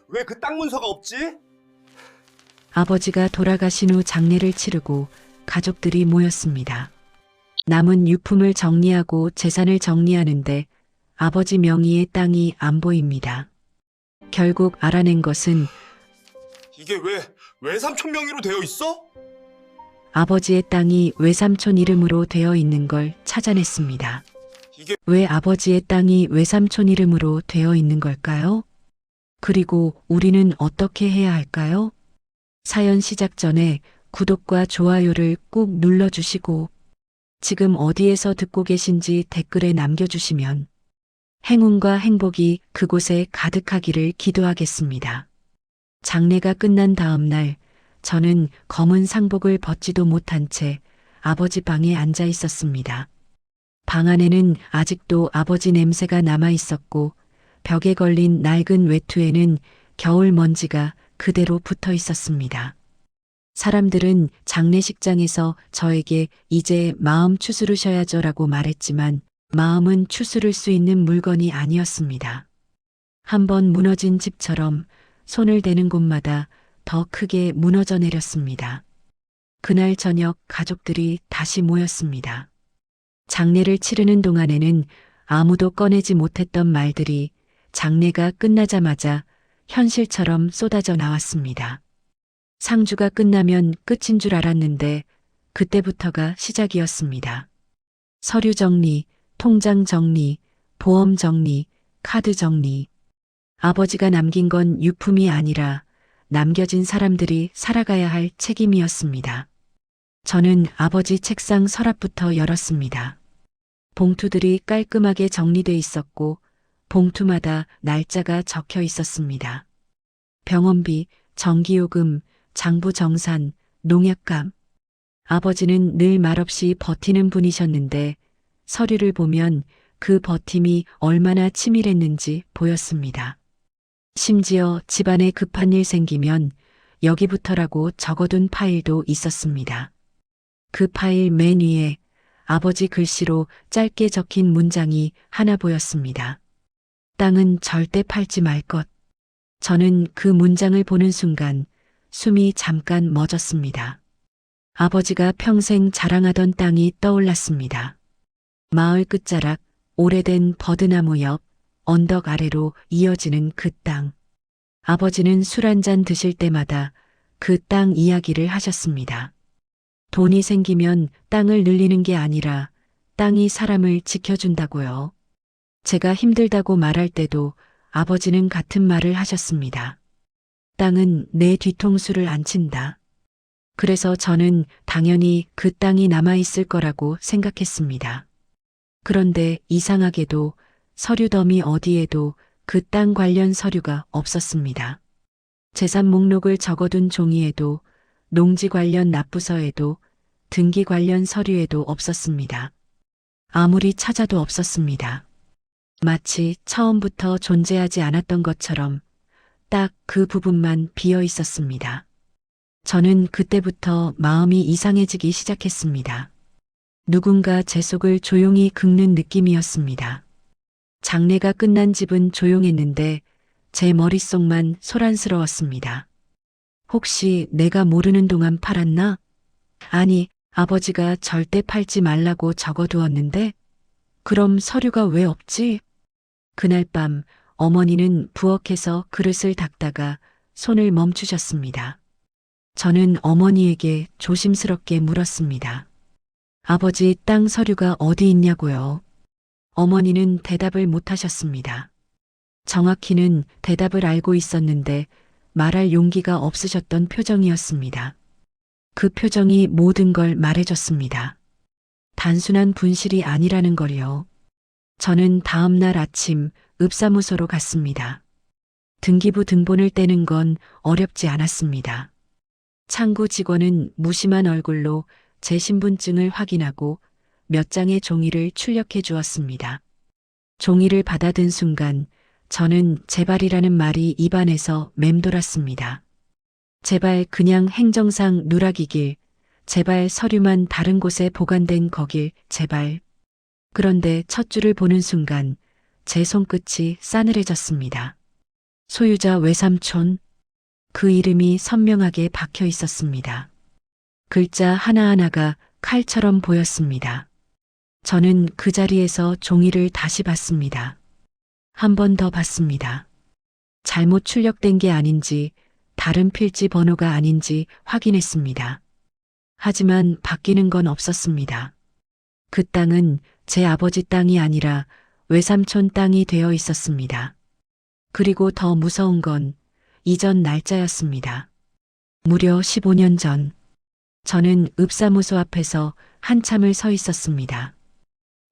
왜 그 땅 문서가 없지? 아버지가 돌아가신 후 장례를 치르고 가족들이 모였습니다. 남은 유품을 정리하고 재산을 정리하는데 아버지 명의의 땅이 안 보입니다. 결국 알아낸 것은 이게 왜 외삼촌 명의로 되어 있어? 아버지의 땅이 외삼촌 이름으로 되어 있는 걸 찾아냈습니다. 이게 왜 아버지의 땅이 외삼촌 이름으로 되어 있는 걸까요? 그리고 우리는 어떻게 해야 할까요? 사연 시작 전에 구독과 좋아요를 꾹 눌러주시고 지금 어디에서 듣고 계신지 댓글에 남겨주시면 행운과 행복이 그곳에 가득하기를 기도하겠습니다. 장례가 끝난 다음 날 저는 검은 상복을 벗지도 못한 채 아버지 방에 앉아 있었습니다. 방 안에는 아직도 아버지 냄새가 남아 있었고 벽에 걸린 낡은 외투에는 겨울 먼지가 그대로 붙어 있었습니다. 사람들은 장례식장에서 저에게 이제 마음 추스르셔야죠라고 말했지만 마음은 추스를 수 있는 물건이 아니었습니다. 한번 무너진 집처럼 손을 대는 곳마다 더 크게 무너져 내렸습니다. 그날 저녁 가족들이 다시 모였습니다. 장례를 치르는 동안에는 아무도 꺼내지 못했던 말들이 장례가 끝나자마자 현실처럼 쏟아져 나왔습니다. 상주가 끝나면 끝인 줄 알았는데 그때부터가 시작이었습니다. 서류 정리, 통장 정리, 보험 정리, 카드 정리. 아버지가 남긴 건 유품이 아니라 남겨진 사람들이 살아가야 할 책임이었습니다. 저는 아버지 책상 서랍부터 열었습니다. 봉투들이 깔끔하게 정리돼 있었고 봉투마다 날짜가 적혀 있었습니다. 병원비, 전기요금, 장부 정산, 농약감. 아버지는 늘 말없이 버티는 분이셨는데 서류를 보면 그 버팀이 얼마나 치밀했는지 보였습니다. 심지어 집안에 급한 일 생기면 여기부터라고 적어둔 파일도 있었습니다. 그 파일 맨 위에 아버지 글씨로 짧게 적힌 문장이 하나 보였습니다. 땅은 절대 팔지 말 것. 저는 그 문장을 보는 순간 숨이 잠깐 멎었습니다. 아버지가 평생 자랑하던 땅이 떠올랐습니다. 마을 끝자락, 오래된 버드나무 옆, 언덕 아래로 이어지는 그 땅. 아버지는 술 한잔 드실 때마다 그 땅 이야기를 하셨습니다. 돈이 생기면 땅을 늘리는 게 아니라 땅이 사람을 지켜준다고요. 제가 힘들다고 말할 때도 아버지는 같은 말을 하셨습니다. 땅은 내 뒤통수를 안 친다. 그래서 저는 당연히 그 땅이 남아있을 거라고 생각했습니다. 그런데 이상하게도 서류 더미 어디에도 그 땅 관련 서류가 없었습니다. 재산 목록을 적어둔 종이에도 농지 관련 납부서에도 등기 관련 서류에도 없었습니다. 아무리 찾아도 없었습니다. 마치 처음부터 존재하지 않았던 것처럼 딱 그 부분만 비어 있었습니다. 저는 그때부터 마음이 이상해지기 시작했습니다. 누군가 제 속을 조용히 긁는 느낌이었습니다. 장례가 끝난 집은 조용했는데 제 머릿속만 소란스러웠습니다. 혹시 내가 모르는 동안 팔았나? 아니, 아버지가 절대 팔지 말라고 적어두었는데? 그럼 서류가 왜 없지? 그날 밤 어머니는 부엌에서 그릇을 닦다가 손을 멈추셨습니다. 저는 어머니에게 조심스럽게 물었습니다. 아버지 땅 서류가 어디 있냐고요? 어머니는 대답을 못하셨습니다. 정확히는 대답을 알고 있었는데 말할 용기가 없으셨던 표정이었습니다. 그 표정이 모든 걸 말해줬습니다. 단순한 분실이 아니라는 걸요. 저는 다음 날 아침 읍사무소로 갔습니다. 등기부 등본을 떼는 건 어렵지 않았습니다. 창구 직원은 무심한 얼굴로 제 신분증을 확인하고 몇 장의 종이를 출력해 주었습니다. 종이를 받아든 순간 저는 제발이라는 말이 입안에서 맴돌았습니다. 제발 그냥 행정상 누락이길, 제발 서류만 다른 곳에 보관된 거길, 제발. 그런데 첫 줄을 보는 순간 제 손끝이 싸늘해졌습니다. 소유자 외삼촌, 그 이름이 선명하게 박혀 있었습니다. 글자 하나하나가 칼처럼 보였습니다. 저는 그 자리에서 종이를 다시 봤습니다. 한 번 더 봤습니다. 잘못 출력된 게 아닌지, 다른 필지 번호가 아닌지 확인했습니다. 하지만 바뀌는 건 없었습니다. 그 땅은 제 아버지 땅이 아니라 외삼촌 땅이 되어 있었습니다. 그리고 더 무서운 건 이전 날짜였습니다. 무려 15년 전, 저는 읍사무소 앞에서 한참을 서 있었습니다.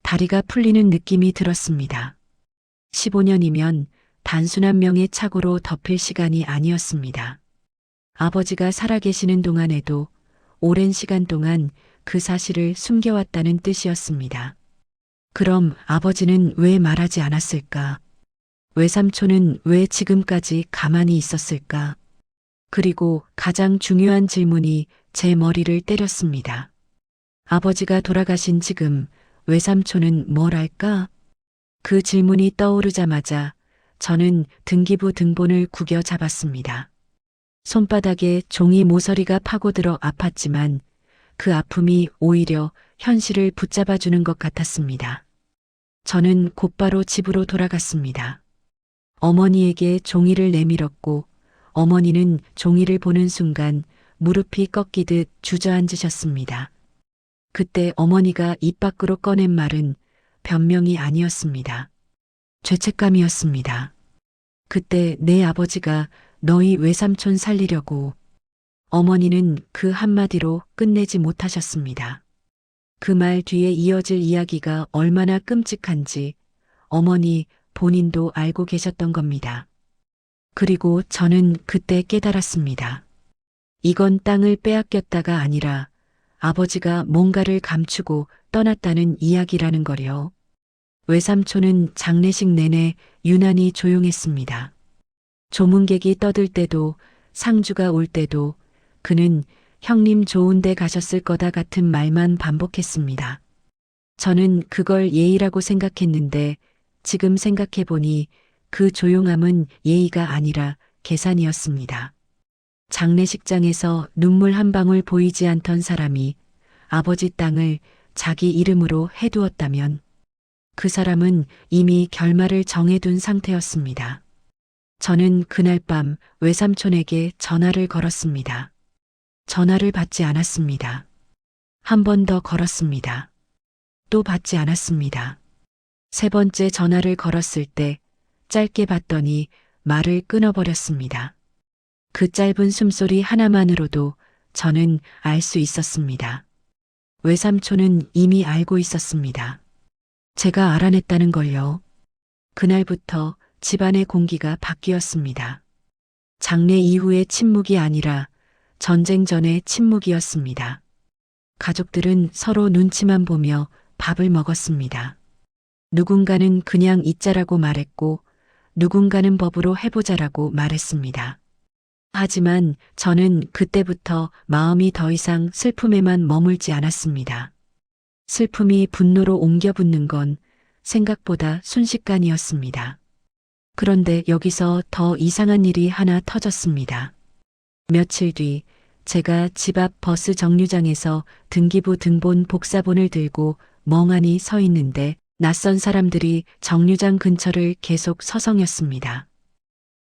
다리가 풀리는 느낌이 들었습니다. 15년이면 단순한 명의 착오로 덮일 시간이 아니었습니다. 아버지가 살아계시는 동안에도 오랜 시간 동안 그 사실을 숨겨왔다는 뜻이었습니다. 그럼 아버지는 왜 말하지 않았을까? 외삼촌은 왜 지금까지 가만히 있었을까? 그리고 가장 중요한 질문이 제 머리를 때렸습니다. 아버지가 돌아가신 지금 외삼촌은 뭘 할까? 그 질문이 떠오르자마자 저는 등기부 등본을 구겨 잡았습니다. 손바닥에 종이 모서리가 파고들어 아팠지만 그 아픔이 오히려 현실을 붙잡아주는 것 같았습니다. 저는 곧바로 집으로 돌아갔습니다. 어머니에게 종이를 내밀었고 어머니는 종이를 보는 순간 무릎이 꺾이듯 주저앉으셨습니다. 그때 어머니가 입 밖으로 꺼낸 말은 변명이 아니었습니다. 죄책감이었습니다. 그때 내 아버지가 너희 외삼촌 살리려고. 어머니는 그 한마디로 끝내지 못하셨습니다. 그 말 뒤에 이어질 이야기가 얼마나 끔찍한지 어머니 본인도 알고 계셨던 겁니다. 그리고 저는 그때 깨달았습니다. 이건 땅을 빼앗겼다가 아니라 아버지가 뭔가를 감추고 떠났다는 이야기라는 거요. 외삼촌은 장례식 내내 유난히 조용했습니다. 조문객이 떠들 때도 상주가 올 때도 그는 형님 좋은 데 가셨을 거다 같은 말만 반복했습니다. 저는 그걸 예의라고 생각했는데 지금 생각해보니 그 조용함은 예의가 아니라 계산이었습니다. 장례식장에서 눈물 한 방울 보이지 않던 사람이 아버지 땅을 자기 이름으로 해두었다면 그 사람은 이미 결말을 정해둔 상태였습니다. 저는 그날 밤 외삼촌에게 전화를 걸었습니다. 전화를 받지 않았습니다. 한 번 더 걸었습니다. 또 받지 않았습니다. 세 번째 전화를 걸었을 때 짧게 받더니 말을 끊어버렸습니다. 그 짧은 숨소리 하나만으로도 저는 알 수 있었습니다. 외삼촌은 이미 알고 있었습니다. 제가 알아냈다는 걸요. 그날부터 집안의 공기가 바뀌었습니다. 장례 이후의 침묵이 아니라 전쟁 전의 침묵이었습니다. 가족들은 서로 눈치만 보며 밥을 먹었습니다. 누군가는 그냥 잊자라고 말했고 누군가는 법으로 해보자라고 말했습니다. 하지만 저는 그때부터 마음이 더 이상 슬픔에만 머물지 않았습니다. 슬픔이 분노로 옮겨 붙는 건 생각보다 순식간이었습니다. 그런데 여기서 더 이상한 일이 하나 터졌습니다. 며칠 뒤 제가 집 앞 버스 정류장에서 등기부 등본 복사본을 들고 멍하니 서 있는데 낯선 사람들이 정류장 근처를 계속 서성였습니다.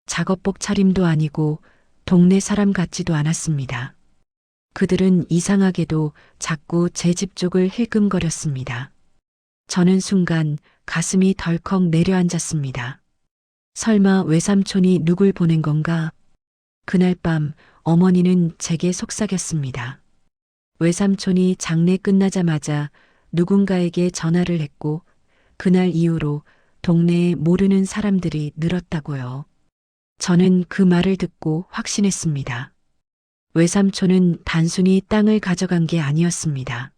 작업복 차림도 아니고 동네 사람 같지도 않았습니다. 그들은 이상하게도 자꾸 제 집 쪽을 힐끔거렸습니다. 저는 순간 가슴이 덜컥 내려앉았습니다. 설마 외삼촌이 누굴 보낸 건가? 그날 밤 어머니는 제게 속삭였습니다. 외삼촌이 장례 끝나자마자 누군가에게 전화를 했고 그날 이후로 동네에 모르는 사람들이 늘었다고요. 저는 그 말을 듣고 확신했습니다. 외삼촌은 단순히 땅을 가져간 게 아니었습니다.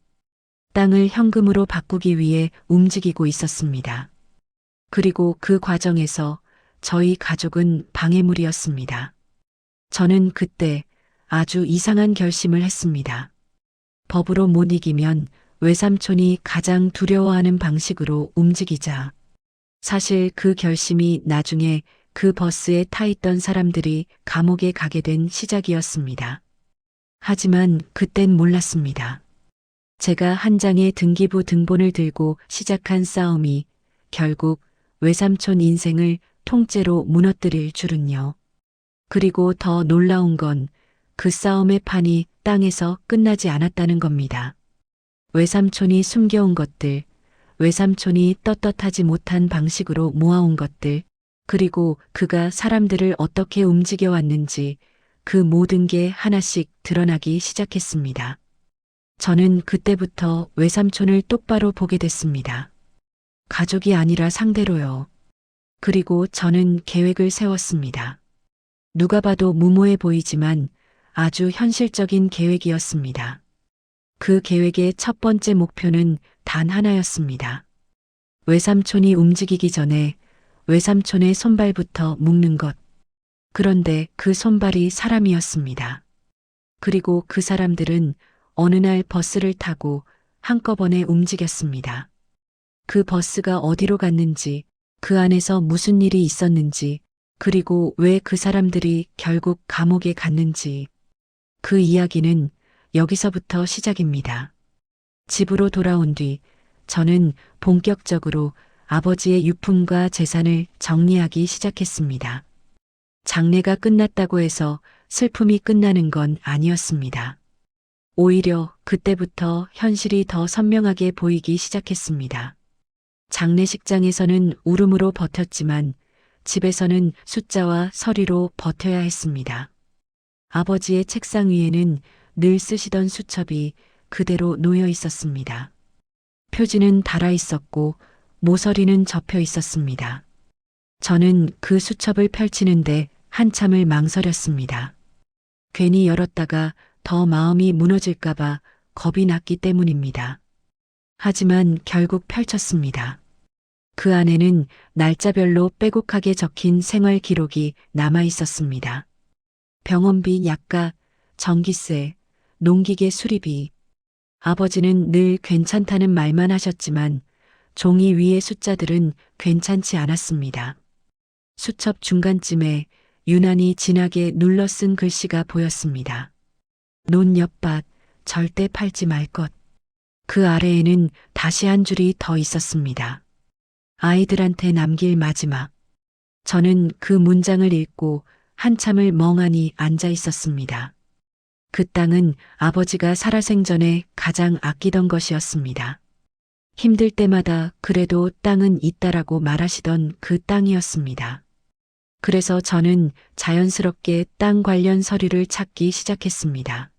땅을 현금으로 바꾸기 위해 움직이고 있었습니다. 그리고 그 과정에서 저희 가족은 방해물이었습니다. 저는 그때 아주 이상한 결심을 했습니다. 법으로 못 이기면 외삼촌이 가장 두려워하는 방식으로 움직이자. 사실 그 결심이 나중에 그 버스에 타 있던 사람들이 감옥에 가게 된 시작이었습니다. 하지만 그땐 몰랐습니다. 제가 한 장의 등기부 등본을 들고 시작한 싸움이 결국 외삼촌 인생을 통째로 무너뜨릴 줄은요. 그리고 더 놀라운 건 그 싸움의 판이 땅에서 끝나지 않았다는 겁니다. 외삼촌이 숨겨온 것들, 외삼촌이 떳떳하지 못한 방식으로 모아온 것들, 그리고 그가 사람들을 어떻게 움직여 왔는지 그 모든 게 하나씩 드러나기 시작했습니다. 저는 그때부터 외삼촌을 똑바로 보게 됐습니다. 가족이 아니라 상대로요. 그리고 저는 계획을 세웠습니다. 누가 봐도 무모해 보이지만 아주 현실적인 계획이었습니다. 그 계획의 첫 번째 목표는 단 하나였습니다. 외삼촌이 움직이기 전에 외삼촌의 손발부터 묶는 것. 그런데 그 손발이 사람이었습니다. 그리고 그 사람들은 어느 날 버스를 타고 한꺼번에 움직였습니다. 그 버스가 어디로 갔는지, 그 안에서 무슨 일이 있었는지, 그리고 왜 그 사람들이 결국 감옥에 갔는지, 그 이야기는 여기서부터 시작입니다. 집으로 돌아온 뒤 저는 본격적으로 아버지의 유품과 재산을 정리하기 시작했습니다. 장례가 끝났다고 해서 슬픔이 끝나는 건 아니었습니다. 오히려 그때부터 현실이 더 선명하게 보이기 시작했습니다. 장례식장에서는 울음으로 버텼지만 집에서는 숫자와 서리로 버텨야 했습니다. 아버지의 책상 위에는 늘 쓰시던 수첩이 그대로 놓여 있었습니다. 표지는 달아 있었고 모서리는 접혀 있었습니다. 저는 그 수첩을 펼치는데 한참을 망설였습니다. 괜히 열었다가 더 마음이 무너질까봐 겁이 났기 때문입니다. 하지만 결국 펼쳤습니다. 그 안에는 날짜별로 빼곡하게 적힌 생활 기록이 남아 있었습니다. 병원비, 약가, 전기세, 농기계 수리비. 아버지는 늘 괜찮다는 말만 하셨지만 종이 위의 숫자들은 괜찮지 않았습니다. 수첩 중간쯤에 유난히 진하게 눌러 쓴 글씨가 보였습니다. 논 옆밭, 절대 팔지 말 것. 그 아래에는 다시 한 줄이 더 있었습니다. 아이들한테 남길 마지막. 저는 그 문장을 읽고 한참을 멍하니 앉아 있었습니다. 그 땅은 아버지가 살아생전에 가장 아끼던 것이었습니다. 힘들 때마다 그래도 땅은 있다라고 말하시던 그 땅이었습니다. 그래서 저는 자연스럽게 땅 관련 서류를 찾기 시작했습니다.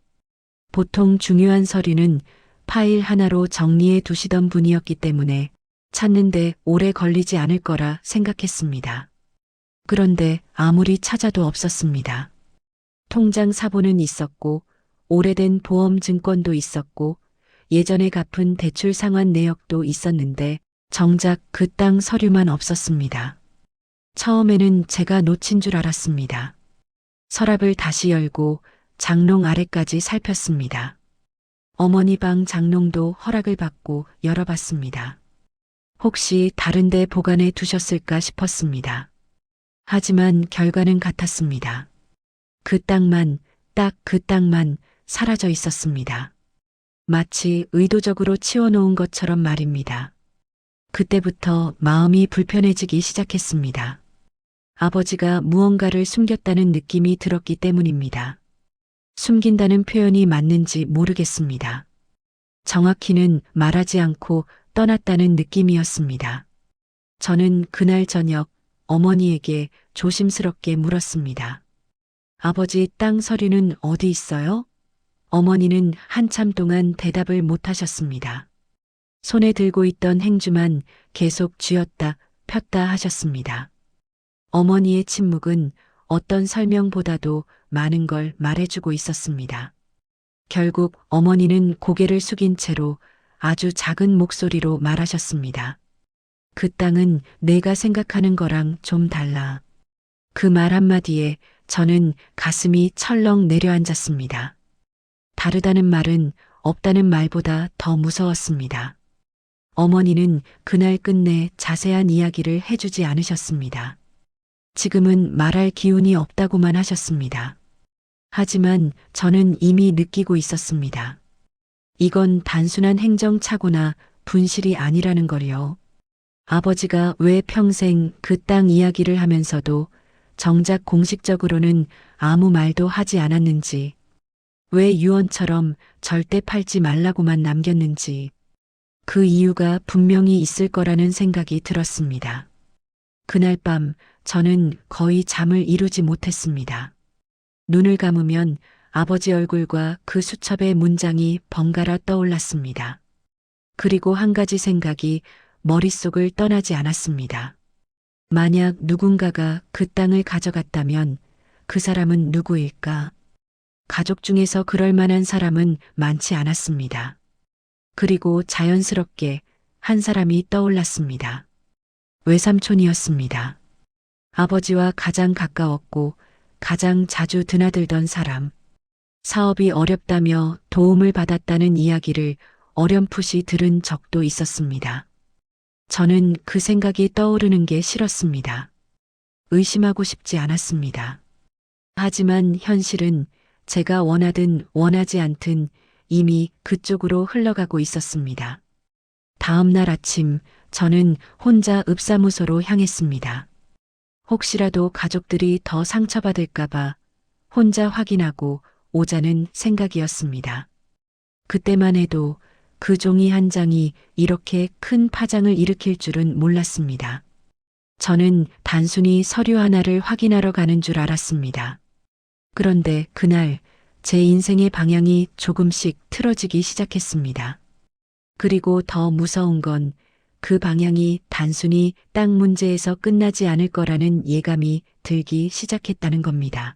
보통 중요한 서류는 파일 하나로 정리해 두시던 분이었기 때문에 찾는데 오래 걸리지 않을 거라 생각했습니다. 그런데 아무리 찾아도 없었습니다. 통장 사본은 있었고 오래된 보험 증권도 있었고 예전에 갚은 대출 상환 내역도 있었는데 정작 그 땅 서류만 없었습니다. 처음에는 제가 놓친 줄 알았습니다. 서랍을 다시 열고 장롱 아래까지 살폈습니다. 어머니 방 장롱도 허락을 받고 열어봤습니다. 혹시 다른 데 보관해 두셨을까 싶었습니다. 하지만 결과는 같았습니다. 그 땅만, 딱 그 땅만 사라져 있었습니다. 마치 의도적으로 치워놓은 것처럼 말입니다. 그때부터 마음이 불편해지기 시작했습니다. 아버지가 무언가를 숨겼다는 느낌이 들었기 때문입니다. 숨긴다는 표현이 맞는지 모르겠습니다. 정확히는 말하지 않고 떠났다는 느낌이었습니다. 저는 그날 저녁 어머니에게 조심스럽게 물었습니다. 아버지 땅 서류는 어디 있어요? 어머니는 한참 동안 대답을 못 하셨습니다. 손에 들고 있던 행주만 계속 쥐었다 폈다 하셨습니다. 어머니의 침묵은 어떤 설명보다도 많은 걸 말해주고 있었습니다. 결국 어머니는 고개를 숙인 채로 아주 작은 목소리로 말하셨습니다. 그 땅은 내가 생각하는 거랑 좀 달라. 그 말 한마디에 저는 가슴이 철렁 내려앉았습니다. 다르다는 말은 없다는 말보다 더 무서웠습니다. 어머니는 그날 끝내 자세한 이야기를 해주지 않으셨습니다. 지금은 말할 기운이 없다고만 하셨습니다. 하지만 저는 이미 느끼고 있었습니다. 이건 단순한 행정착오나 분실이 아니라는 걸요. 아버지가 왜 평생 그 땅 이야기를 하면서도 정작 공식적으로는 아무 말도 하지 않았는지, 왜 유언처럼 절대 팔지 말라고만 남겼는지, 그 이유가 분명히 있을 거라는 생각이 들었습니다. 그날 밤 저는 거의 잠을 이루지 못했습니다. 눈을 감으면 아버지 얼굴과 그 수첩의 문장이 번갈아 떠올랐습니다. 그리고 한 가지 생각이 머릿속을 떠나지 않았습니다. 만약 누군가가 그 땅을 가져갔다면 그 사람은 누구일까? 가족 중에서 그럴 만한 사람은 많지 않았습니다. 그리고 자연스럽게 한 사람이 떠올랐습니다. 외삼촌이었습니다. 아버지와 가장 가까웠고 가장 자주 드나들던 사람. 사업이 어렵다며 도움을 받았다는 이야기를 어렴풋이 들은 적도 있었습니다. 저는 그 생각이 떠오르는 게 싫었습니다. 의심하고 싶지 않았습니다. 하지만 현실은 제가 원하든 원하지 않든 이미 그쪽으로 흘러가고 있었습니다. 다음 날 아침 저는 혼자 읍사무소로 향했습니다. 혹시라도 가족들이 더 상처받을까봐 혼자 확인하고 오자는 생각이었습니다. 그때만 해도 그 종이 한 장이 이렇게 큰 파장을 일으킬 줄은 몰랐습니다. 저는 단순히 서류 하나를 확인하러 가는 줄 알았습니다. 그런데 그날 제 인생의 방향이 조금씩 틀어지기 시작했습니다. 그리고 더 무서운 건 그 방향이 단순히 땅 문제에서 끝나지 않을 거라는 예감이 들기 시작했다는 겁니다.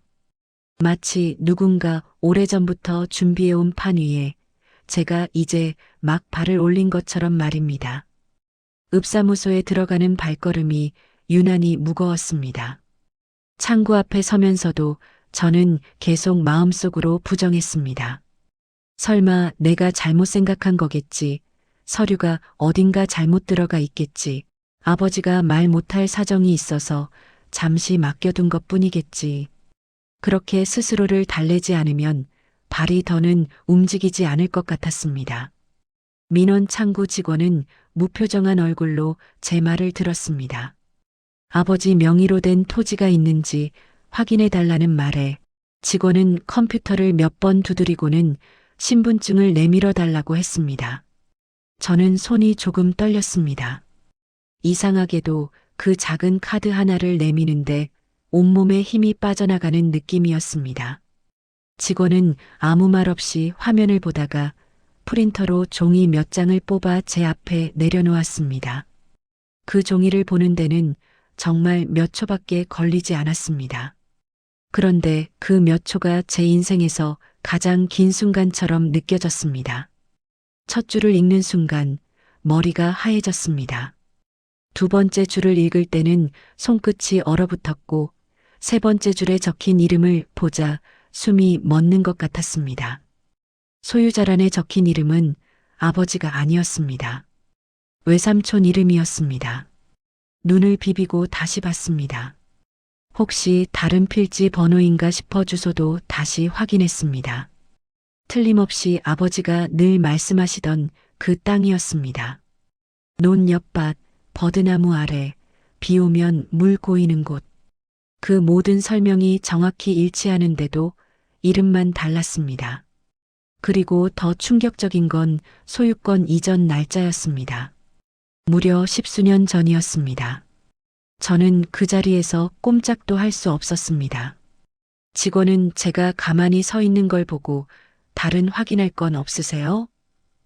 마치 누군가 오래전부터 준비해온 판 위에 제가 이제 막 발을 올린 것처럼 말입니다. 읍사무소에 들어가는 발걸음이 유난히 무거웠습니다. 창구 앞에 서면서도 저는 계속 마음속으로 부정했습니다. 설마 내가 잘못 생각한 거겠지. 서류가 어딘가 잘못 들어가 있겠지. 아버지가 말 못할 사정이 있어서 잠시 맡겨둔 것뿐이겠지. 그렇게 스스로를 달래지 않으면 발이 더는 움직이지 않을 것 같았습니다. 민원 창구 직원은 무표정한 얼굴로 제 말을 들었습니다. 아버지 명의로 된 토지가 있는지 확인해 달라는 말에 직원은 컴퓨터를 몇 번 두드리고는 신분증을 내밀어 달라고 했습니다. 저는 손이 조금 떨렸습니다. 이상하게도 그 작은 카드 하나를 내미는데 온몸에 힘이 빠져나가는 느낌이었습니다. 직원은 아무 말 없이 화면을 보다가 프린터로 종이 몇 장을 뽑아 제 앞에 내려놓았습니다. 그 종이를 보는 데는 정말 몇 초밖에 걸리지 않았습니다. 그런데 그 몇 초가 제 인생에서 가장 긴 순간처럼 느껴졌습니다. 첫 줄을 읽는 순간 머리가 하얘졌습니다. 두 번째 줄을 읽을 때는 손끝이 얼어붙었고 세 번째 줄에 적힌 이름을 보자 숨이 멎는 것 같았습니다. 소유자란에 적힌 이름은 아버지가 아니었습니다. 외삼촌 이름이었습니다. 눈을 비비고 다시 봤습니다. 혹시 다른 필지 번호인가 싶어 주소도 다시 확인했습니다. 틀림없이 아버지가 늘 말씀하시던 그 땅이었습니다. 논 옆밭, 버드나무 아래, 비 오면 물 고이는 곳. 그 모든 설명이 정확히 일치하는데도 이름만 달랐습니다. 그리고 더 충격적인 건 소유권 이전 날짜였습니다. 무려 10수년 전이었습니다. 저는 그 자리에서 꼼짝도 할 수 없었습니다. 직원은 제가 가만히 서 있는 걸 보고 다른 확인할 건 없으세요?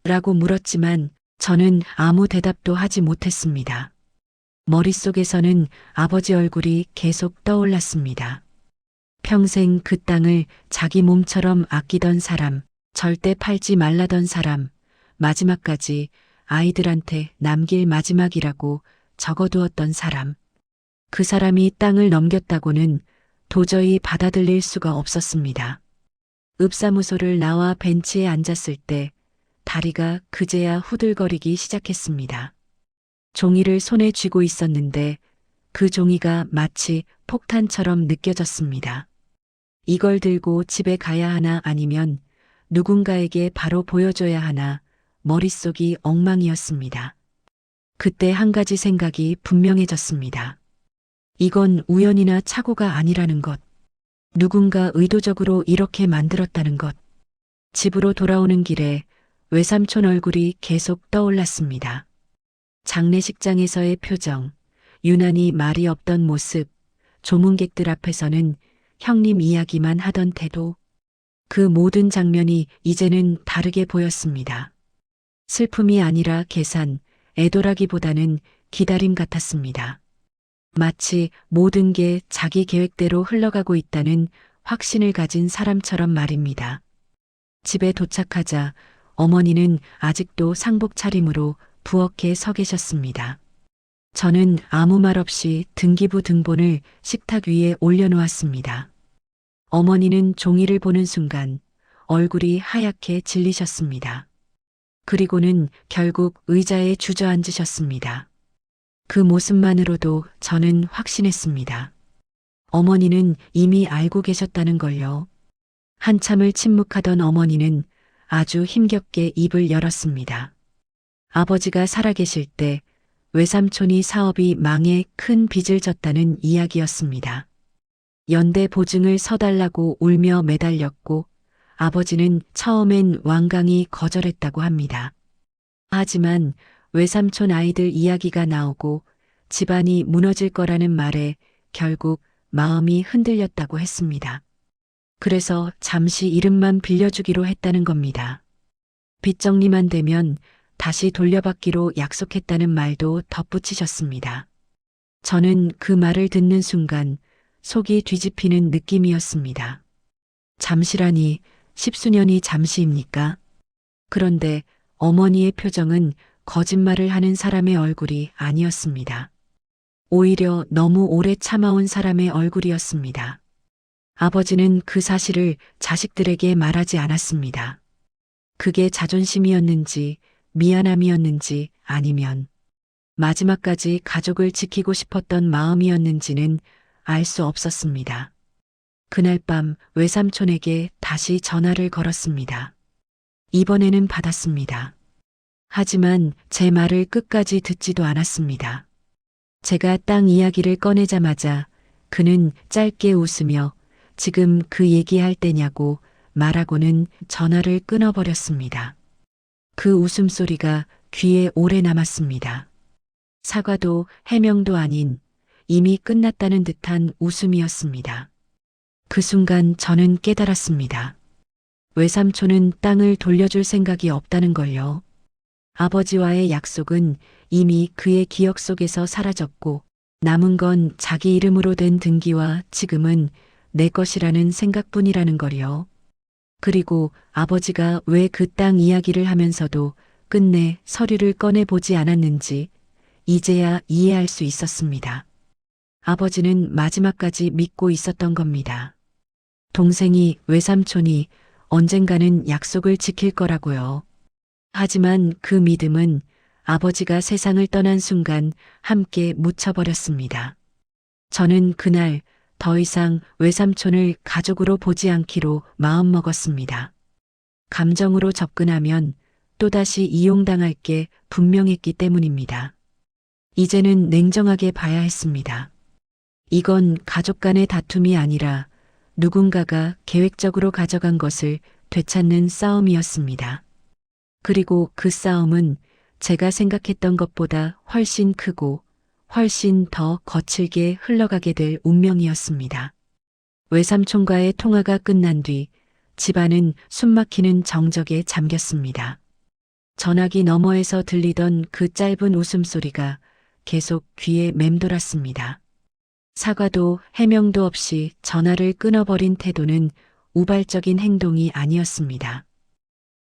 라고 물었지만 저는 아무 대답도 하지 못했습니다. 머릿속에서는 아버지 얼굴이 계속 떠올랐습니다. 평생 그 땅을 자기 몸처럼 아끼던 사람, 절대 팔지 말라던 사람, 마지막까지 아이들한테 남길 마지막이라고 적어두었던 사람. 그 사람이 땅을 넘겼다고는 도저히 받아들일 수가 없었습니다. 읍사무소를 나와 벤치에 앉았을 때 다리가 그제야 후들거리기 시작했습니다. 종이를 손에 쥐고 있었는데 그 종이가 마치 폭탄처럼 느껴졌습니다. 이걸 들고 집에 가야 하나 아니면 누군가에게 바로 보여줘야 하나 머릿속이 엉망이었습니다. 그때 한 가지 생각이 분명해졌습니다. 이건 우연이나 착오가 아니라는 것. 누군가 의도적으로 이렇게 만들었다는 것. 집으로 돌아오는 길에 외삼촌 얼굴이 계속 떠올랐습니다. 장례식장에서의 표정, 유난히 말이 없던 모습, 조문객들 앞에서는 형님 이야기만 하던 태도. 그 모든 장면이 이제는 다르게 보였습니다. 슬픔이 아니라 계산, 애도라기보다는 기다림 같았습니다. 마치 모든 게 자기 계획대로 흘러가고 있다는 확신을 가진 사람처럼 말입니다. 집에 도착하자 어머니는 아직도 상복 차림으로 부엌에 서 계셨습니다. 저는 아무 말 없이 등기부 등본을 식탁 위에 올려놓았습니다. 어머니는 종이를 보는 순간 얼굴이 하얗게 질리셨습니다. 그리고는 결국 의자에 주저앉으셨습니다. 그 모습만으로도 저는 확신했습니다. 어머니는 이미 알고 계셨다는 걸요. 한참을 침묵하던 어머니는 아주 힘겹게 입을 열었습니다. 아버지가 살아계실 때 외삼촌이 사업이 망해 큰 빚을 졌다는 이야기였습니다. 연대 보증을 서달라고 울며 매달렸고 아버지는 처음엔 완강히 거절했다고 합니다. 하지만 외삼촌 아이들 이야기가 나오고 집안이 무너질 거라는 말에 결국 마음이 흔들렸다고 했습니다. 그래서 잠시 이름만 빌려주기로 했다는 겁니다. 빚 정리만 되면 다시 돌려받기로 약속했다는 말도 덧붙이셨습니다. 저는 그 말을 듣는 순간 속이 뒤집히는 느낌이었습니다. 잠시라니 10수년이 잠시입니까? 그런데 어머니의 표정은 거짓말을 하는 사람의 얼굴이 아니었습니다. 오히려 너무 오래 참아온 사람의 얼굴이었습니다. 아버지는 그 사실을 자식들에게 말하지 않았습니다. 그게 자존심이었는지 미안함이었는지 아니면 마지막까지 가족을 지키고 싶었던 마음이었는지는 알 수 없었습니다. 그날 밤 외삼촌에게 다시 전화를 걸었습니다. 이번에는 받았습니다. 하지만 제 말을 끝까지 듣지도 않았습니다. 제가 땅 이야기를 꺼내자마자 그는 짧게 웃으며 지금 그 얘기할 때냐고 말하고는 전화를 끊어버렸습니다. 그 웃음소리가 귀에 오래 남았습니다. 사과도 해명도 아닌 이미 끝났다는 듯한 웃음이었습니다. 그 순간 저는 깨달았습니다. 외삼촌은 땅을 돌려줄 생각이 없다는 걸요. 아버지와의 약속은 이미 그의 기억 속에서 사라졌고 남은 건 자기 이름으로 된 등기와 지금은 내 것이라는 생각뿐이라는 거요. 그리고 아버지가 왜 그 땅 이야기를 하면서도 끝내 서류를 꺼내보지 않았는지 이제야 이해할 수 있었습니다. 아버지는 마지막까지 믿고 있었던 겁니다. 동생이 외삼촌이 언젠가는 약속을 지킬 거라고요. 하지만 그 믿음은 아버지가 세상을 떠난 순간 함께 묻혀버렸습니다. 저는 그날 더 이상 외삼촌을 가족으로 보지 않기로 마음먹었습니다. 감정으로 접근하면 또다시 이용당할 게 분명했기 때문입니다. 이제는 냉정하게 봐야 했습니다. 이건 가족 간의 다툼이 아니라 누군가가 계획적으로 가져간 것을 되찾는 싸움이었습니다. 그리고 그 싸움은 제가 생각했던 것보다 훨씬 크고 훨씬 더 거칠게 흘러가게 될 운명이었습니다. 외삼촌과의 통화가 끝난 뒤 집안은 숨막히는 정적에 잠겼습니다. 전화기 너머에서 들리던 그 짧은 웃음소리가 계속 귀에 맴돌았습니다. 사과도 해명도 없이 전화를 끊어버린 태도는 우발적인 행동이 아니었습니다.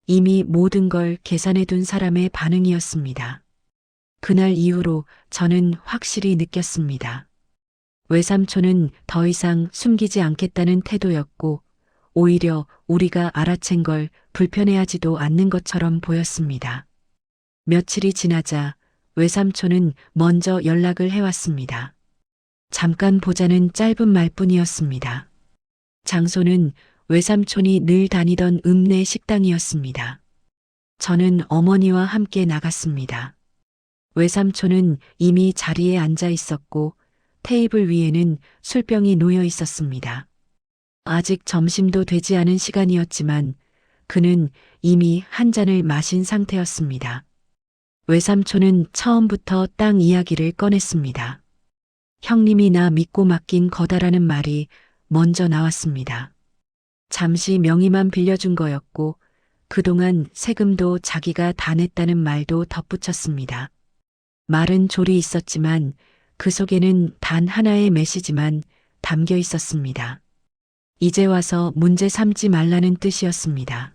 이미 모든 걸 계산해둔 사람의 반응이었습니다. 그날 이후로 저는 확실히 느꼈습니다. 외삼촌은 더 이상 숨기지 않겠다는 태도였고 오히려 우리가 알아챈 걸 불편해하지도 않는 것처럼 보였습니다. 며칠이 지나자 외삼촌은 먼저 연락을 해왔습니다. 잠깐 보자는 짧은 말뿐이었습니다. 장소는 외삼촌이 늘 다니던 읍내 식당이었습니다. 저는 어머니와 함께 나갔습니다. 외삼촌은 이미 자리에 앉아 있었고 테이블 위에는 술병이 놓여 있었습니다. 아직 점심도 되지 않은 시간이었지만 그는 이미 한 잔을 마신 상태였습니다. 외삼촌은 처음부터 땅 이야기를 꺼냈습니다. 형님이 나 믿고 맡긴 거다라는 말이 먼저 나왔습니다. 잠시 명의만 빌려준 거였고 그동안 세금도 자기가 다 냈다는 말도 덧붙였습니다. 말은 조리 있었지만 그 속에는 단 하나의 메시지만 담겨 있었습니다. 이제 와서 문제 삼지 말라는 뜻이었습니다.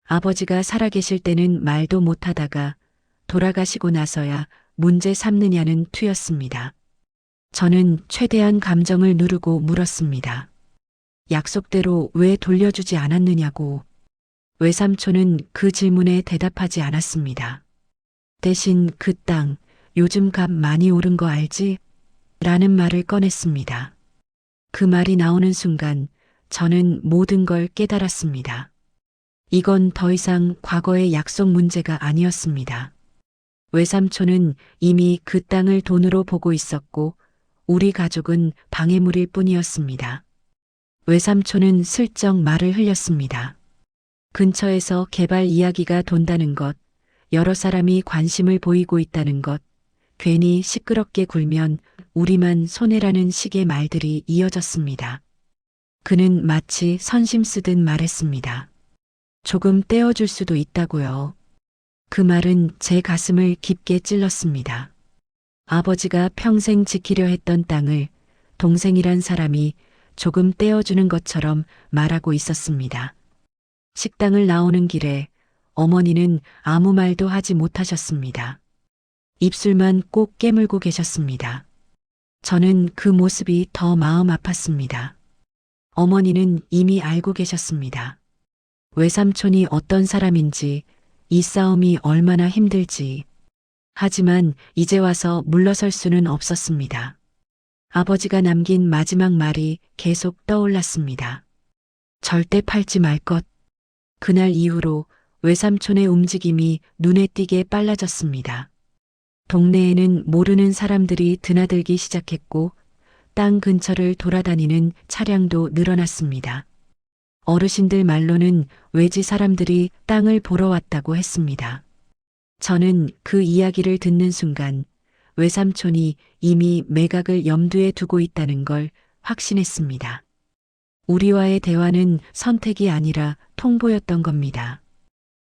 아버지가 살아계실 때는 말도 못하다가 돌아가시고 나서야 문제 삼느냐는 투였습니다. 저는 최대한 감정을 누르고 물었습니다. 약속대로 왜 돌려주지 않았느냐고. 외삼촌은 그 질문에 대답하지 않았습니다. 대신 그 땅, 요즘 값 많이 오른 거 알지? 라는 말을 꺼냈습니다. 그 말이 나오는 순간 저는 모든 걸 깨달았습니다. 이건 더 이상 과거의 약속 문제가 아니었습니다. 외삼촌은 이미 그 땅을 돈으로 보고 있었고 우리 가족은 방해물일 뿐이었습니다. 외삼촌은 슬쩍 말을 흘렸습니다. 근처에서 개발 이야기가 돈다는 것, 여러 사람이 관심을 보이고 있다는 것, 괜히 시끄럽게 굴면 우리만 손해라는 식의 말들이 이어졌습니다. 그는 마치 선심 쓰듯 말했습니다. 조금 떼어줄 수도 있다고요. 그 말은 제 가슴을 깊게 찔렀습니다. 아버지가 평생 지키려 했던 땅을 동생이란 사람이 조금 떼어주는 것처럼 말하고 있었습니다. 식당을 나오는 길에 어머니는 아무 말도 하지 못하셨습니다. 입술만 꼭 깨물고 계셨습니다. 저는 그 모습이 더 마음 아팠습니다. 어머니는 이미 알고 계셨습니다. 외삼촌이 어떤 사람인지, 이 싸움이 얼마나 힘들지. 하지만 이제 와서 물러설 수는 없었습니다. 아버지가 남긴 마지막 말이 계속 떠올랐습니다. 절대 팔지 말 것. 그날 이후로 외삼촌의 움직임이 눈에 띄게 빨라졌습니다. 동네에는 모르는 사람들이 드나들기 시작했고 땅 근처를 돌아다니는 차량도 늘어났습니다. 어르신들 말로는 외지 사람들이 땅을 보러 왔다고 했습니다. 저는 그 이야기를 듣는 순간 외삼촌이 이미 매각을 염두에 두고 있다는 걸 확신했습니다. 우리와의 대화는 선택이 아니라 통보였던 겁니다.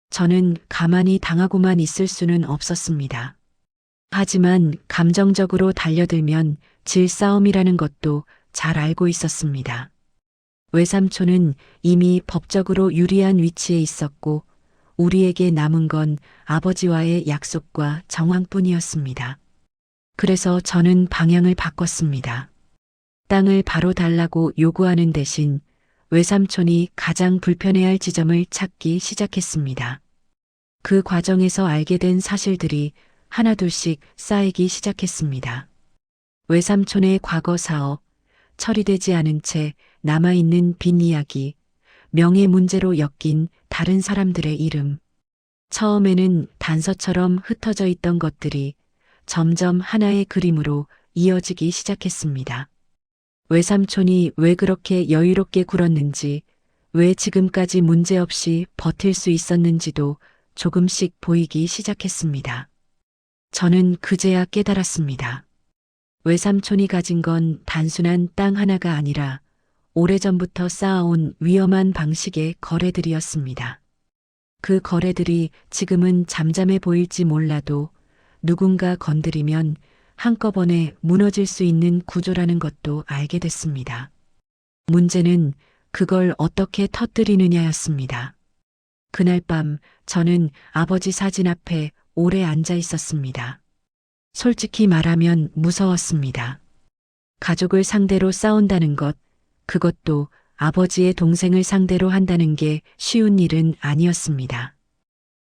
저는 가만히 당하고만 있을 수는 없었습니다. 하지만 감정적으로 달려들면 질 싸움이라는 것도 잘 알고 있었습니다. 외삼촌은 이미 법적으로 유리한 위치에 있었고 우리에게 남은 건 아버지와의 약속과 정황뿐이었습니다. 그래서 저는 방향을 바꿨습니다. 땅을 바로 달라고 요구하는 대신 외삼촌이 가장 불편해할 지점을 찾기 시작했습니다. 그 과정에서 알게 된 사실들이 하나둘씩 쌓이기 시작했습니다. 외삼촌의 과거 사업, 처리되지 않은 채 남아있는 빈 이야기, 명예 문제로 엮인 다른 사람들의 이름. 처음에는 단서처럼 흩어져 있던 것들이 점점 하나의 그림으로 이어지기 시작했습니다. 외삼촌이 왜 그렇게 여유롭게 굴었는지, 왜 지금까지 문제없이 버틸 수 있었는지도 조금씩 보이기 시작했습니다. 저는 그제야 깨달았습니다. 외삼촌이 가진 건 단순한 땅 하나가 아니라 오래전부터 쌓아온 위험한 방식의 거래들이었습니다. 그 거래들이 지금은 잠잠해 보일지 몰라도 누군가 건드리면 한꺼번에 무너질 수 있는 구조라는 것도 알게 됐습니다. 문제는 그걸 어떻게 터뜨리느냐였습니다. 그날 밤 저는 아버지 사진 앞에 오래 앉아 있었습니다. 솔직히 말하면 무서웠습니다. 가족을 상대로 싸운다는 것, 그것도 아버지의 동생을 상대로 한다는 게 쉬운 일은 아니었습니다.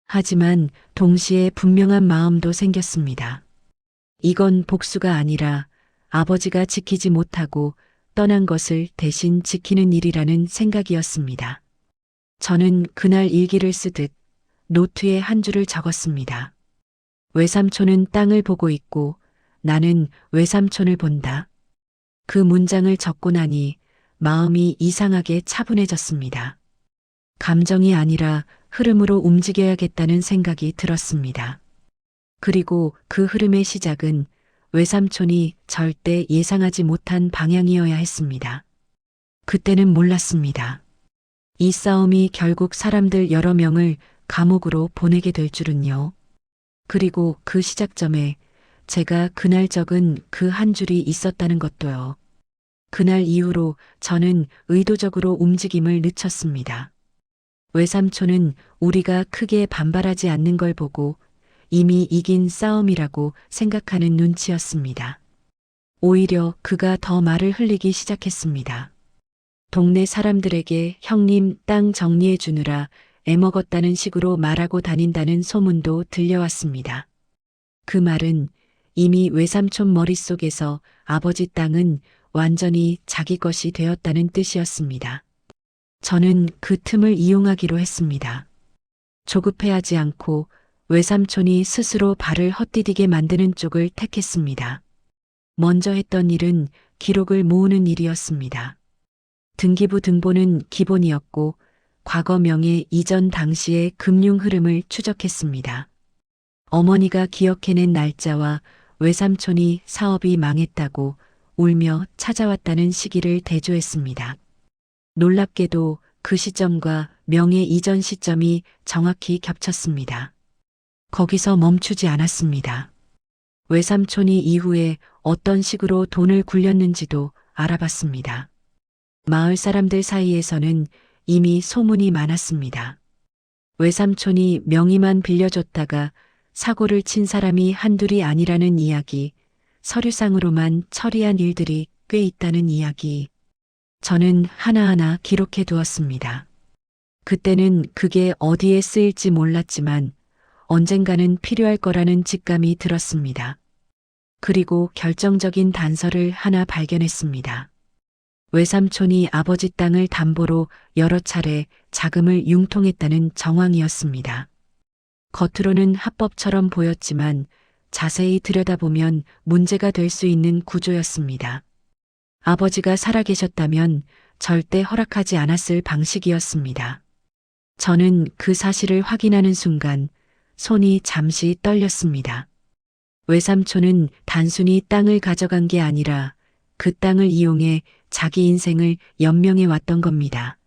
하지만 동시에 분명한 마음도 생겼습니다. 이건 복수가 아니라 아버지가 지키지 못하고 떠난 것을 대신 지키는 일이라는 생각이었습니다. 저는 그날 일기를 쓰듯 노트에 한 줄을 적었습니다. 외삼촌은 땅을 보고 있고 나는 외삼촌을 본다. 그 문장을 적고 나니 마음이 이상하게 차분해졌습니다. 감정이 아니라 흐름으로 움직여야겠다는 생각이 들었습니다. 그리고 그 흐름의 시작은 외삼촌이 절대 예상하지 못한 방향이어야 했습니다. 그때는 몰랐습니다. 이 싸움이 결국 사람들 여러 명을 감옥으로 보내게 될 줄은요. 그리고 그 시작점에 제가 그날 적은 그 한 줄이 있었다는 것도요. 그날 이후로 저는 의도적으로 움직임을 늦췄습니다. 외삼촌은 우리가 크게 반발하지 않는 걸 보고 이미 이긴 싸움이라고 생각하는 눈치였습니다. 오히려 그가 더 말을 흘리기 시작했습니다. 동네 사람들에게 형님 땅 정리해 주느라 애먹었다는 식으로 말하고 다닌다는 소문도 들려왔습니다. 그 말은 이미 외삼촌 머릿속에서 아버지 땅은 완전히 자기 것이 되었다는 뜻이었습니다. 저는 그 틈을 이용하기로 했습니다. 조급해하지 않고 외삼촌이 스스로 발을 헛디디게 만드는 쪽을 택했습니다. 먼저 했던 일은 기록을 모으는 일이었습니다. 등기부 등본은 기본이었고 과거 명예 이전 당시의 금융 흐름을 추적했습니다. 어머니가 기억해낸 날짜와 외삼촌이 사업이 망했다고 울며 찾아왔다는 시기를 대조했습니다. 놀랍게도 그 시점과 명예 이전 시점이 정확히 겹쳤습니다. 거기서 멈추지 않았습니다. 외삼촌이 이후에 어떤 식으로 돈을 굴렸는지도 알아봤습니다. 마을 사람들 사이에서는 이미 소문이 많았습니다. 외삼촌이 명의만 빌려줬다가 사고를 친 사람이 한둘이 아니라는 이야기, 서류상으로만 처리한 일들이 꽤 있다는 이야기. 저는 하나하나 기록해 두었습니다. 그때는 그게 어디에 쓰일지 몰랐지만 언젠가는 필요할 거라는 직감이 들었습니다. 그리고 결정적인 단서를 하나 발견했습니다. 외삼촌이 아버지 땅을 담보로 여러 차례 자금을 융통했다는 정황이었습니다. 겉으로는 합법처럼 보였지만 자세히 들여다보면 문제가 될 수 있는 구조였습니다. 아버지가 살아계셨다면 절대 허락하지 않았을 방식이었습니다. 저는 그 사실을 확인하는 순간 손이 잠시 떨렸습니다. 외삼촌은 단순히 땅을 가져간 게 아니라 그 땅을 이용해 자기 인생을 연명해 왔던 겁니다.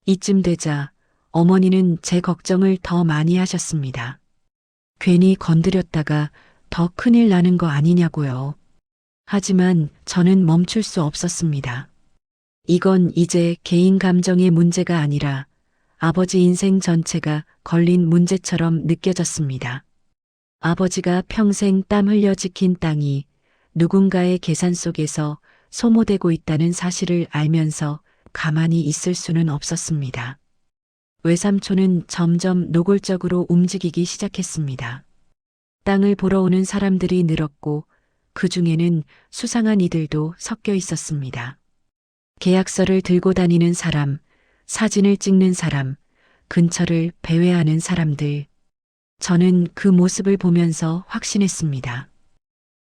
이쯤 되자 어머니는 제 걱정을 더 많이 하셨습니다. 괜히 건드렸다가 더 큰일 나는 거 아니냐고요. 하지만 저는 멈출 수 없었습니다. 이건 이제 개인 감정의 문제가 아니라 아버지 인생 전체가 걸린 문제처럼 느껴졌습니다. 아버지가 평생 땀 흘려 지킨 땅이 누군가의 계산 속에서 소모되고 있다는 사실을 알면서 가만히 있을 수는 없었습니다. 외삼촌은 점점 노골적으로 움직이기 시작했습니다. 땅을 보러 오는 사람들이 늘었고 그 중에는 수상한 이들도 섞여 있었습니다. 계약서를 들고 다니는 사람, 사진을 찍는 사람, 근처를 배회하는 사람들. 저는 그 모습을 보면서 확신했습니다.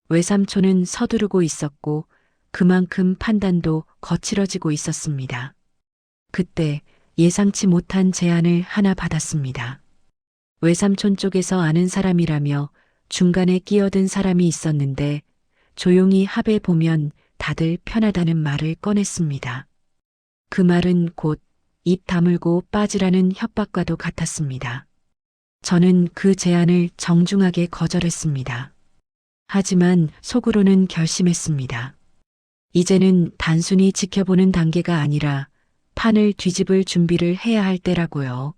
외삼촌은 서두르고 있었고 그만큼 판단도 거칠어지고 있었습니다. 그때 예상치 못한 제안을 하나 받았습니다. 외삼촌 쪽에서 아는 사람이라며 중간에 끼어든 사람이 있었는데 조용히 합해 보면 다들 편하다는 말을 꺼냈습니다. 그 말은 곧 입 다물고 빠지라는 협박과도 같았습니다. 저는 그 제안을 정중하게 거절했습니다. 하지만 속으로는 결심했습니다. 이제는 단순히 지켜보는 단계가 아니라 판을 뒤집을 준비를 해야 할 때라고요.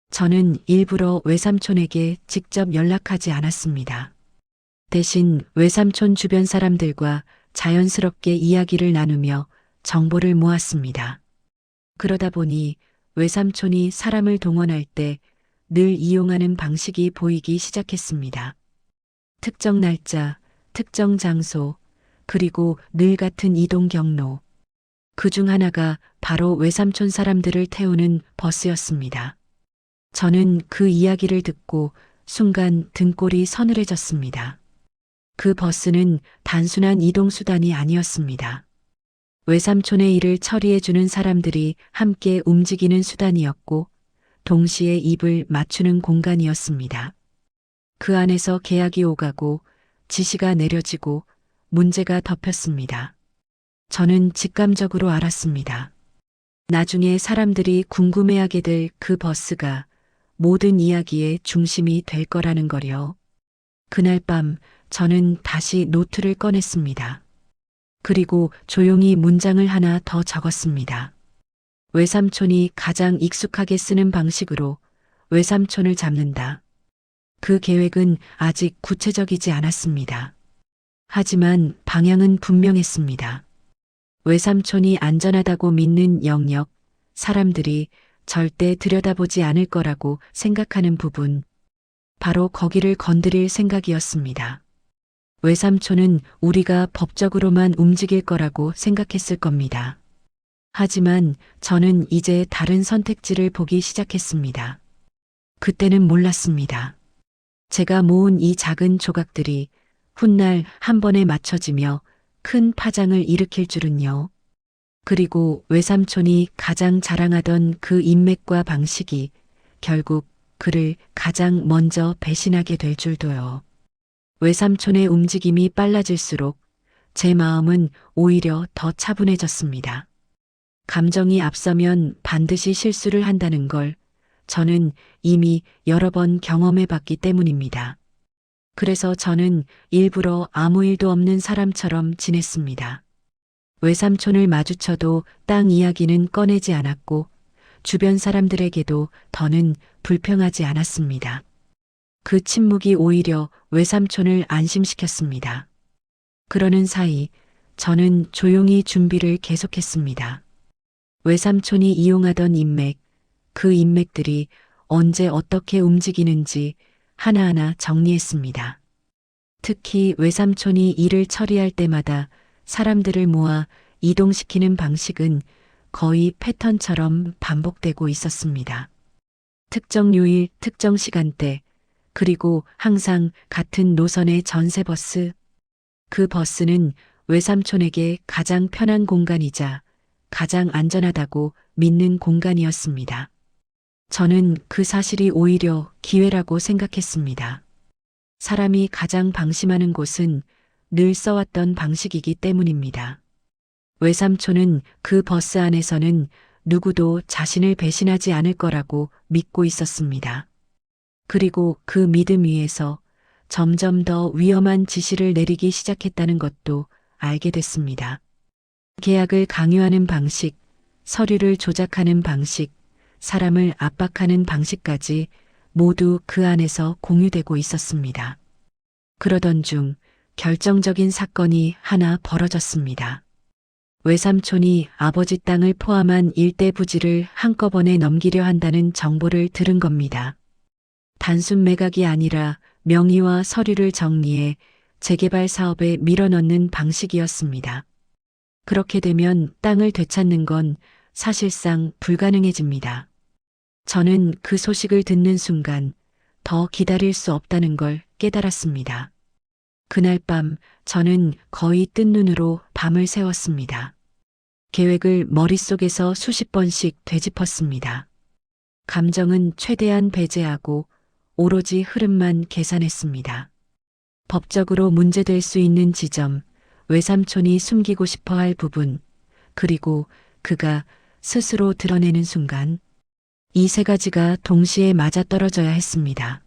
저는 일부러 외삼촌에게 직접 연락하지 않았습니다. 대신 외삼촌 주변 사람들과 자연스럽게 이야기를 나누며 정보를 모았습니다. 그러다 보니 외삼촌이 사람을 동원할 때 늘 이용하는 방식이 보이기 시작했습니다. 특정 날짜, 특정 장소, 그리고 늘 같은 이동 경로. 그 중 하나가 바로 외삼촌 사람들을 태우는 버스였습니다. 저는 그 이야기를 듣고 순간 등골이 서늘해졌습니다. 그 버스는 단순한 이동수단이 아니었습니다. 외삼촌의 일을 처리해주는 사람들이 함께 움직이는 수단이었고, 동시에 입을 맞추는 공간이었습니다. 그 안에서 계약이 오가고, 지시가 내려지고, 문제가 덮였습니다. 저는 직감적으로 알았습니다. 나중에 사람들이 궁금해하게 될 그 버스가 모든 이야기의 중심이 될 거라는 거요. 그날 밤 저는 다시 노트를 꺼냈습니다. 그리고 조용히 문장을 하나 더 적었습니다. 외삼촌이 가장 익숙하게 쓰는 방식으로 외삼촌을 잡는다. 그 계획은 아직 구체적이지 않았습니다. 하지만 방향은 분명했습니다. 외삼촌이 안전하다고 믿는 영역, 사람들이 절대 들여다보지 않을 거라고 생각하는 부분, 바로 거기를 건드릴 생각이었습니다. 외삼촌은 우리가 법적으로만 움직일 거라고 생각했을 겁니다. 하지만 저는 이제 다른 선택지를 보기 시작했습니다. 그때는 몰랐습니다. 제가 모은 이 작은 조각들이 훗날 한 번에 맞춰지며 큰 파장을 일으킬 줄은요. 그리고 외삼촌이 가장 자랑하던 그 인맥과 방식이 결국 그를 가장 먼저 배신하게 될 줄도요. 외삼촌의 움직임이 빨라질수록 제 마음은 오히려 더 차분해졌습니다. 감정이 앞서면 반드시 실수를 한다는 걸 저는 이미 여러 번 경험해 봤기 때문입니다. 그래서 저는 일부러 아무 일도 없는 사람처럼 지냈습니다. 외삼촌을 마주쳐도 땅 이야기는 꺼내지 않았고 주변 사람들에게도 더는 불평하지 않았습니다. 그 침묵이 오히려 외삼촌을 안심시켰습니다. 그러는 사이 저는 조용히 준비를 계속했습니다. 외삼촌이 이용하던 인맥, 그 인맥들이 언제 어떻게 움직이는지 하나하나 정리했습니다. 특히 외삼촌이 일을 처리할 때마다 사람들을 모아 이동시키는 방식은 거의 패턴처럼 반복되고 있었습니다. 특정 요일, 특정 시간대, 그리고 항상 같은 노선의 전세버스. 그 버스는 외삼촌에게 가장 편한 공간이자 가장 안전하다고 믿는 공간이었습니다. 저는 그 사실이 오히려 기회라고 생각했습니다. 사람이 가장 방심하는 곳은 늘 써왔던 방식이기 때문입니다. 외삼촌은 그 버스 안에서는 누구도 자신을 배신하지 않을 거라고 믿고 있었습니다. 그리고 그 믿음 위에서 점점 더 위험한 지시를 내리기 시작했다는 것도 알게 됐습니다. 계약을 강요하는 방식, 서류를 조작하는 방식, 사람을 압박하는 방식까지 모두 그 안에서 공유되고 있었습니다. 그러던 중 결정적인 사건이 하나 벌어졌습니다. 외삼촌이 아버지 땅을 포함한 일대 부지를 한꺼번에 넘기려 한다는 정보를 들은 겁니다. 단순 매각이 아니라 명의와 서류를 정리해 재개발 사업에 밀어넣는 방식이었습니다. 그렇게 되면 땅을 되찾는 건 사실상 불가능해집니다. 저는 그 소식을 듣는 순간 더 기다릴 수 없다는 걸 깨달았습니다. 그날 밤 저는 거의 뜬 눈으로 밤을 새웠습니다. 계획을 머릿속에서 수십 번씩 되짚었습니다. 감정은 최대한 배제하고 오로지 흐름만 계산했습니다. 법적으로 문제될 수 있는 지점, 외삼촌이 숨기고 싶어 할 부분, 그리고 그가 스스로 드러내는 순간, 이 세 가지가 동시에 맞아떨어져야 했습니다.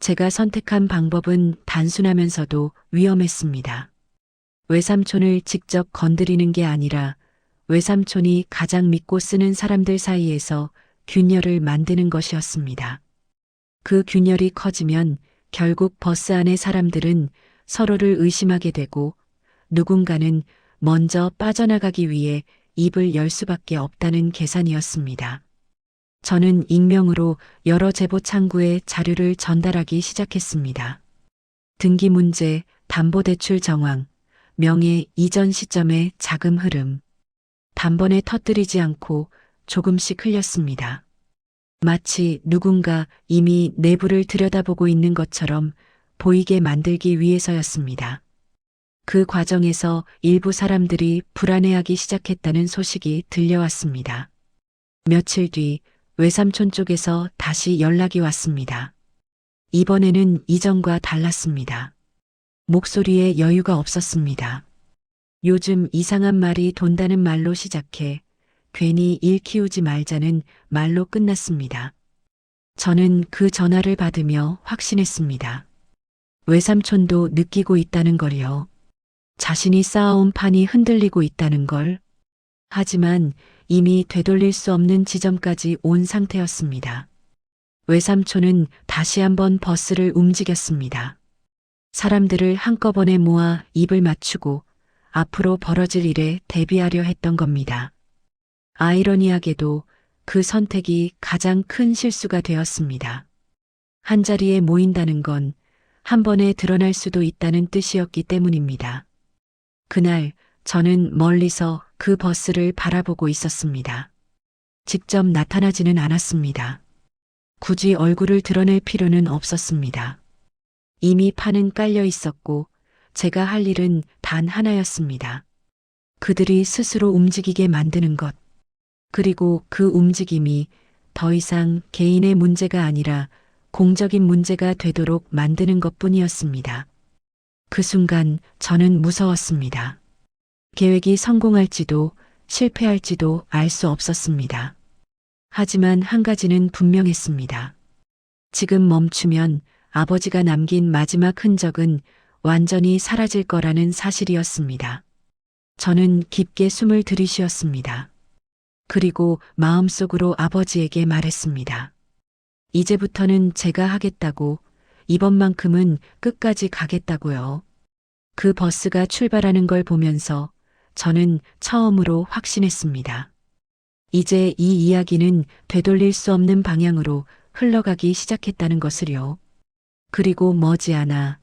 제가 선택한 방법은 단순하면서도 위험했습니다. 외삼촌을 직접 건드리는 게 아니라 외삼촌이 가장 믿고 쓰는 사람들 사이에서 균열을 만드는 것이었습니다. 그 균열이 커지면 결국 버스 안의 사람들은 서로를 의심하게 되고 누군가는 먼저 빠져나가기 위해 입을 열 수밖에 없다는 계산이었습니다. 저는 익명으로 여러 제보 창구에 자료를 전달하기 시작했습니다. 등기 문제, 담보대출 정황, 명예 이전 시점의 자금 흐름. 단번에 터뜨리지 않고 조금씩 흘렸습니다. 마치 누군가 이미 내부를 들여다보고 있는 것처럼 보이게 만들기 위해서였습니다. 그 과정에서 일부 사람들이 불안해하기 시작했다는 소식이 들려왔습니다. 며칠 뒤 외삼촌 쪽에서 다시 연락이 왔습니다. 이번에는 이전과 달랐습니다. 목소리에 여유가 없었습니다. 요즘 이상한 말이 돈다는 말로 시작해 괜히 일 키우지 말자는 말로 끝났습니다. 저는 그 전화를 받으며 확신했습니다. 외삼촌도 느끼고 있다는 걸요. 자신이 쌓아온 판이 흔들리고 있다는 걸. 하지만 이미 되돌릴 수 없는 지점까지 온 상태였습니다. 외삼촌은 다시 한번 버스를 움직였습니다. 사람들을 한꺼번에 모아 입을 맞추고 앞으로 벌어질 일에 대비하려 했던 겁니다. 아이러니하게도 그 선택이 가장 큰 실수가 되었습니다. 한자리에 모인다는 건 한 번에 드러날 수도 있다는 뜻이었기 때문입니다. 그날 저는 멀리서 그 버스를 바라보고 있었습니다. 직접 나타나지는 않았습니다. 굳이 얼굴을 드러낼 필요는 없었습니다. 이미 판은 깔려 있었고 제가 할 일은 단 하나였습니다. 그들이 스스로 움직이게 만드는 것. 그리고 그 움직임이 더 이상 개인의 문제가 아니라 공적인 문제가 되도록 만드는 것뿐이었습니다. 그 순간 저는 무서웠습니다. 계획이 성공할지도 실패할지도 알 수 없었습니다. 하지만 한 가지는 분명했습니다. 지금 멈추면 아버지가 남긴 마지막 흔적은 완전히 사라질 거라는 사실이었습니다. 저는 깊게 숨을 들이쉬었습니다. 그리고 마음속으로 아버지에게 말했습니다. 이제부터는 제가 하겠다고, 이번만큼은 끝까지 가겠다고요. 그 버스가 출발하는 걸 보면서 저는 처음으로 확신했습니다. 이제 이 이야기는 되돌릴 수 없는 방향으로 흘러가기 시작했다는 것을요. 그리고 머지않아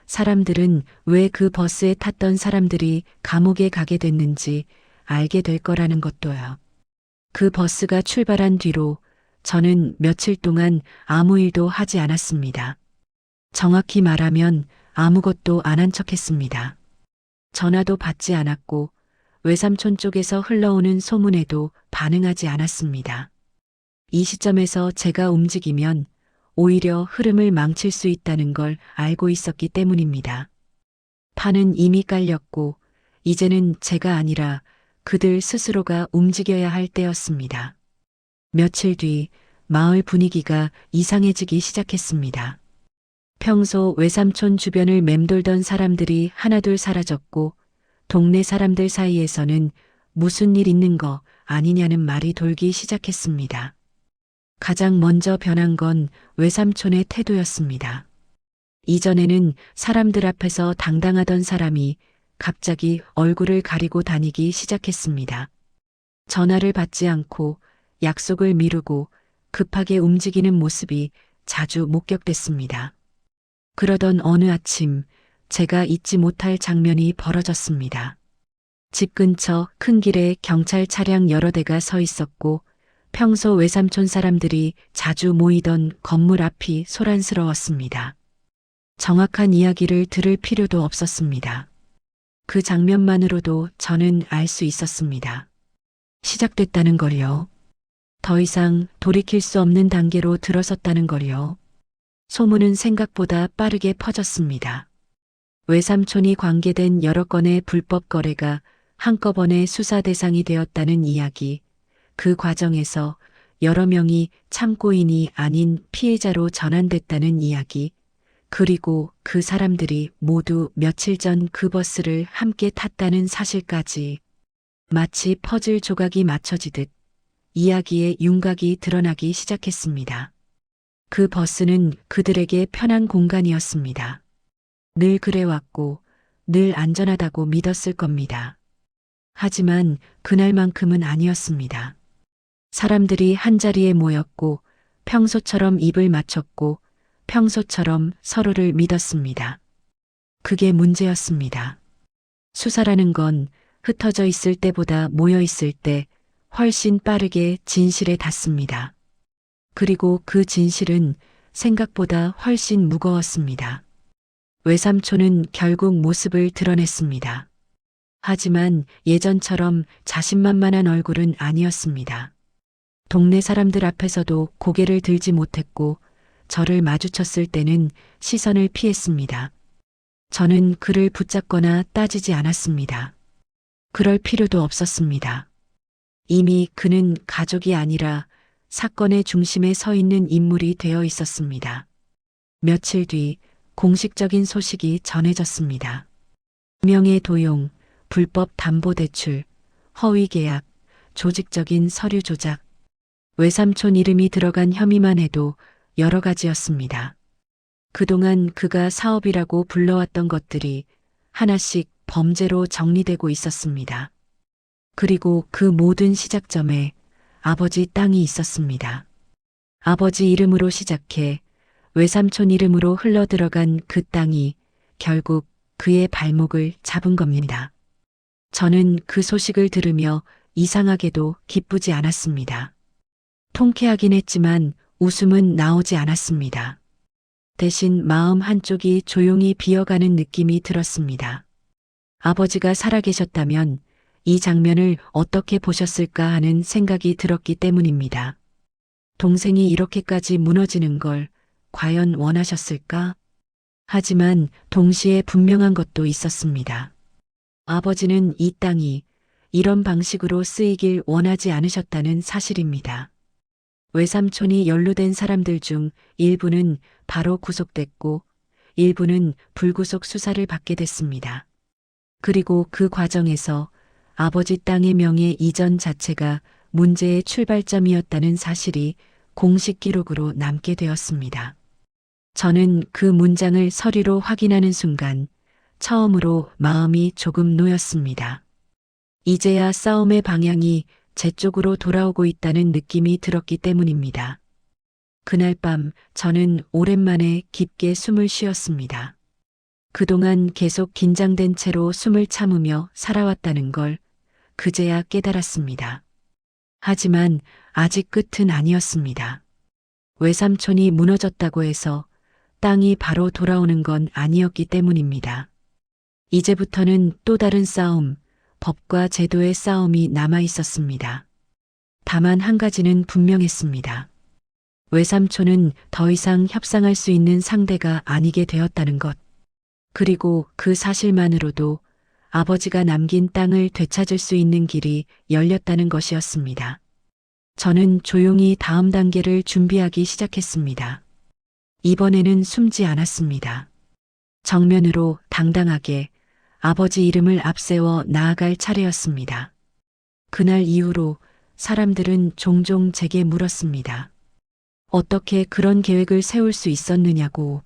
사람들은 왜 그 버스에 탔던 사람들이 감옥에 가게 됐는지 알게 될 거라는 것도요. 그 버스가 출발한 뒤로 저는 며칠 동안 아무 일도 하지 않았습니다. 정확히 말하면 아무것도 안 한 척했습니다. 전화도 받지 않았고 외삼촌 쪽에서 흘러오는 소문에도 반응하지 않았습니다. 이 시점에서 제가 움직이면 오히려 흐름을 망칠 수 있다는 걸 알고 있었기 때문입니다. 판은 이미 깔렸고 이제는 제가 아니라 그들 스스로가 움직여야 할 때였습니다. 며칠 뒤 마을 분위기가 이상해지기 시작했습니다. 평소 외삼촌 주변을 맴돌던 사람들이 하나둘 사라졌고 동네 사람들 사이에서는 무슨 일 있는 거 아니냐는 말이 돌기 시작했습니다. 가장 먼저 변한 건 외삼촌의 태도였습니다. 이전에는 사람들 앞에서 당당하던 사람이 갑자기 얼굴을 가리고 다니기 시작했습니다. 전화를 받지 않고 약속을 미루고 급하게 움직이는 모습이 자주 목격됐습니다. 그러던 어느 아침 제가 잊지 못할 장면이 벌어졌습니다. 집 근처 큰 길에 경찰 차량 여러 대가 서 있었고 평소 외삼촌 사람들이 자주 모이던 건물 앞이 소란스러웠습니다. 정확한 이야기를 들을 필요도 없었습니다. 그 장면만으로도 저는 알 수 있었습니다. 시작됐다는 걸요. 더 이상 돌이킬 수 없는 단계로 들어섰다는 걸요. 소문은 생각보다 빠르게 퍼졌습니다. 외삼촌이 관계된 여러 건의 불법 거래가 한꺼번에 수사 대상이 되었다는 이야기, 그 과정에서 여러 명이 참고인이 아닌 피해자로 전환됐다는 이야기, 그리고 그 사람들이 모두 며칠 전 그 버스를 함께 탔다는 사실까지 마치 퍼즐 조각이 맞춰지듯 이야기의 윤곽이 드러나기 시작했습니다. 그 버스는 그들에게 편한 공간이었습니다. 늘 그래왔고 늘 안전하다고 믿었을 겁니다. 하지만 그날만큼은 아니었습니다. 사람들이 한자리에 모였고 평소처럼 입을 맞췄고 평소처럼 서로를 믿었습니다. 그게 문제였습니다. 수사라는 건 흩어져 있을 때보다 모여 있을 때 훨씬 빠르게 진실에 닿습니다. 그리고 그 진실은 생각보다 훨씬 무거웠습니다. 외삼촌은 결국 모습을 드러냈습니다. 하지만 예전처럼 자신만만한 얼굴은 아니었습니다. 동네 사람들 앞에서도 고개를 들지 못했고 저를 마주쳤을 때는 시선을 피했습니다. 저는 그를 붙잡거나 따지지 않았습니다. 그럴 필요도 없었습니다. 이미 그는 가족이 아니라 사건의 중심에 서 있는 인물이 되어 있었습니다. 며칠 뒤 공식적인 소식이 전해졌습니다. 명예 도용, 불법 담보대출, 허위 계약, 조직적인 서류 조작, 외삼촌 이름이 들어간 혐의만 해도 여러 가지였습니다. 그동안 그가 사업이라고 불러왔던 것들이 하나씩 범죄로 정리되고 있었습니다. 그리고 그 모든 시작점에 아버지 땅이 있었습니다. 아버지 이름으로 시작해 외삼촌 이름으로 흘러들어간 그 땅이 결국 그의 발목을 잡은 겁니다. 저는 그 소식을 들으며 이상하게도 기쁘지 않았습니다. 통쾌하긴 했지만 웃음은 나오지 않았습니다. 대신 마음 한쪽이 조용히 비어가는 느낌이 들었습니다. 아버지가 살아계셨다면 이 장면을 어떻게 보셨을까 하는 생각이 들었기 때문입니다. 동생이 이렇게까지 무너지는 걸 과연 원하셨을까? 하지만 동시에 분명한 것도 있었습니다. 아버지는 이 땅이 이런 방식으로 쓰이길 원하지 않으셨다는 사실입니다. 외삼촌이 연루된 사람들 중 일부는 바로 구속됐고 일부는 불구속 수사를 받게 됐습니다. 그리고 그 과정에서 아버지 땅의 명예 이전 자체가 문제의 출발점이었다는 사실이 공식 기록으로 남게 되었습니다. 저는 그 문장을 서류로 확인하는 순간 처음으로 마음이 조금 놓였습니다. 이제야 싸움의 방향이 제 쪽으로 돌아오고 있다는 느낌이 들었기 때문입니다. 그날 밤 저는 오랜만에 깊게 숨을 쉬었습니다. 그동안 계속 긴장된 채로 숨을 참으며 살아왔다는 걸 그제야 깨달았습니다. 하지만 아직 끝은 아니었습니다. 외삼촌이 무너졌다고 해서 땅이 바로 돌아오는 건 아니었기 때문입니다. 이제부터는 또 다른 싸움, 법과 제도의 싸움이 남아 있었습니다. 다만 한 가지는 분명했습니다. 외삼촌은 더 이상 협상할 수 있는 상대가 아니게 되었다는 것. 그리고 그 사실만으로도 아버지가 남긴 땅을 되찾을 수 있는 길이 열렸다는 것이었습니다. 저는 조용히 다음 단계를 준비하기 시작했습니다. 이번에는 숨지 않았습니다. 정면으로 당당하게 아버지 이름을 앞세워 나아갈 차례였습니다. 그날 이후로 사람들은 종종 제게 물었습니다. 어떻게 그런 계획을 세울 수 있었느냐고.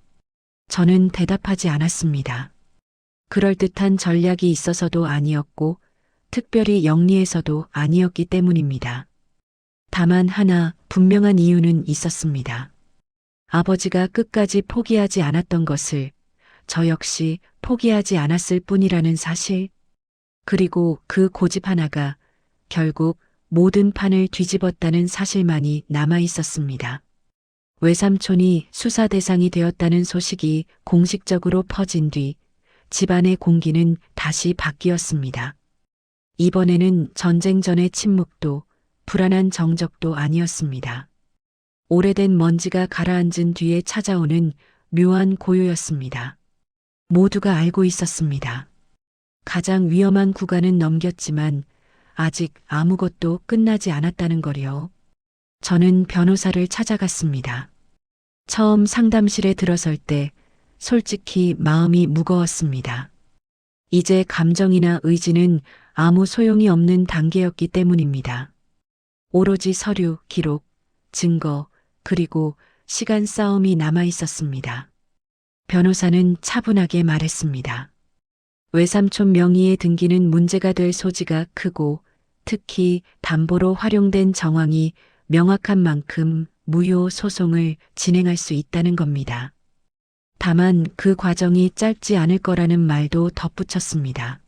저는 대답하지 않았습니다. 그럴듯한 전략이 있어서도 아니었고 특별히 영리해서도 아니었기 때문입니다. 다만 하나 분명한 이유는 있었습니다. 아버지가 끝까지 포기하지 않았던 것을 저 역시 포기하지 않았을 뿐이라는 사실, 그리고 그 고집 하나가 결국 모든 판을 뒤집었다는 사실만이 남아 있었습니다. 외삼촌이 수사 대상이 되었다는 소식이 공식적으로 퍼진 뒤 집안의 공기는 다시 바뀌었습니다. 이번에는 전쟁 전의 침묵도 불안한 정적도 아니었습니다. 오래된 먼지가 가라앉은 뒤에 찾아오는 묘한 고요였습니다. 모두가 알고 있었습니다. 가장 위험한 구간은 넘겼지만 아직 아무것도 끝나지 않았다는 거요. 저는 변호사를 찾아갔습니다. 처음 상담실에 들어설 때 솔직히 마음이 무거웠습니다. 이제 감정이나 의지는 아무 소용이 없는 단계였기 때문입니다. 오로지 서류, 기록, 증거, 그리고 시간 싸움이 남아 있었습니다. 변호사는 차분하게 말했습니다. 외삼촌 명의의 등기는 문제가 될 소지가 크고 특히 담보로 활용된 정황이 명확한 만큼 무효 소송을 진행할 수 있다는 겁니다. 다만 그 과정이 짧지 않을 거라는 말도 덧붙였습니다.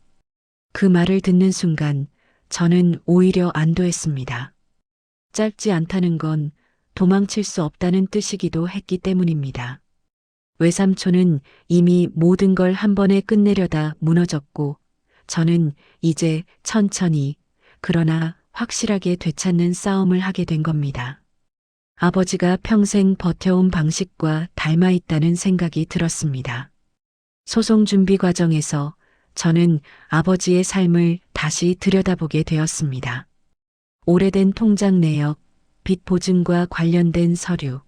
그 말을 듣는 순간 저는 오히려 안도했습니다. 짧지 않다는 건 도망칠 수 없다는 뜻이기도 했기 때문입니다. 외삼촌은 이미 모든 걸 한 번에 끝내려다 무너졌고 저는 이제 천천히 그러나 확실하게 되찾는 싸움을 하게 된 겁니다. 아버지가 평생 버텨온 방식과 닮아 있다는 생각이 들었습니다. 소송 준비 과정에서 저는 아버지의 삶을 다시 들여다보게 되었습니다. 오래된 통장 내역, 빚 보증과 관련된 서류,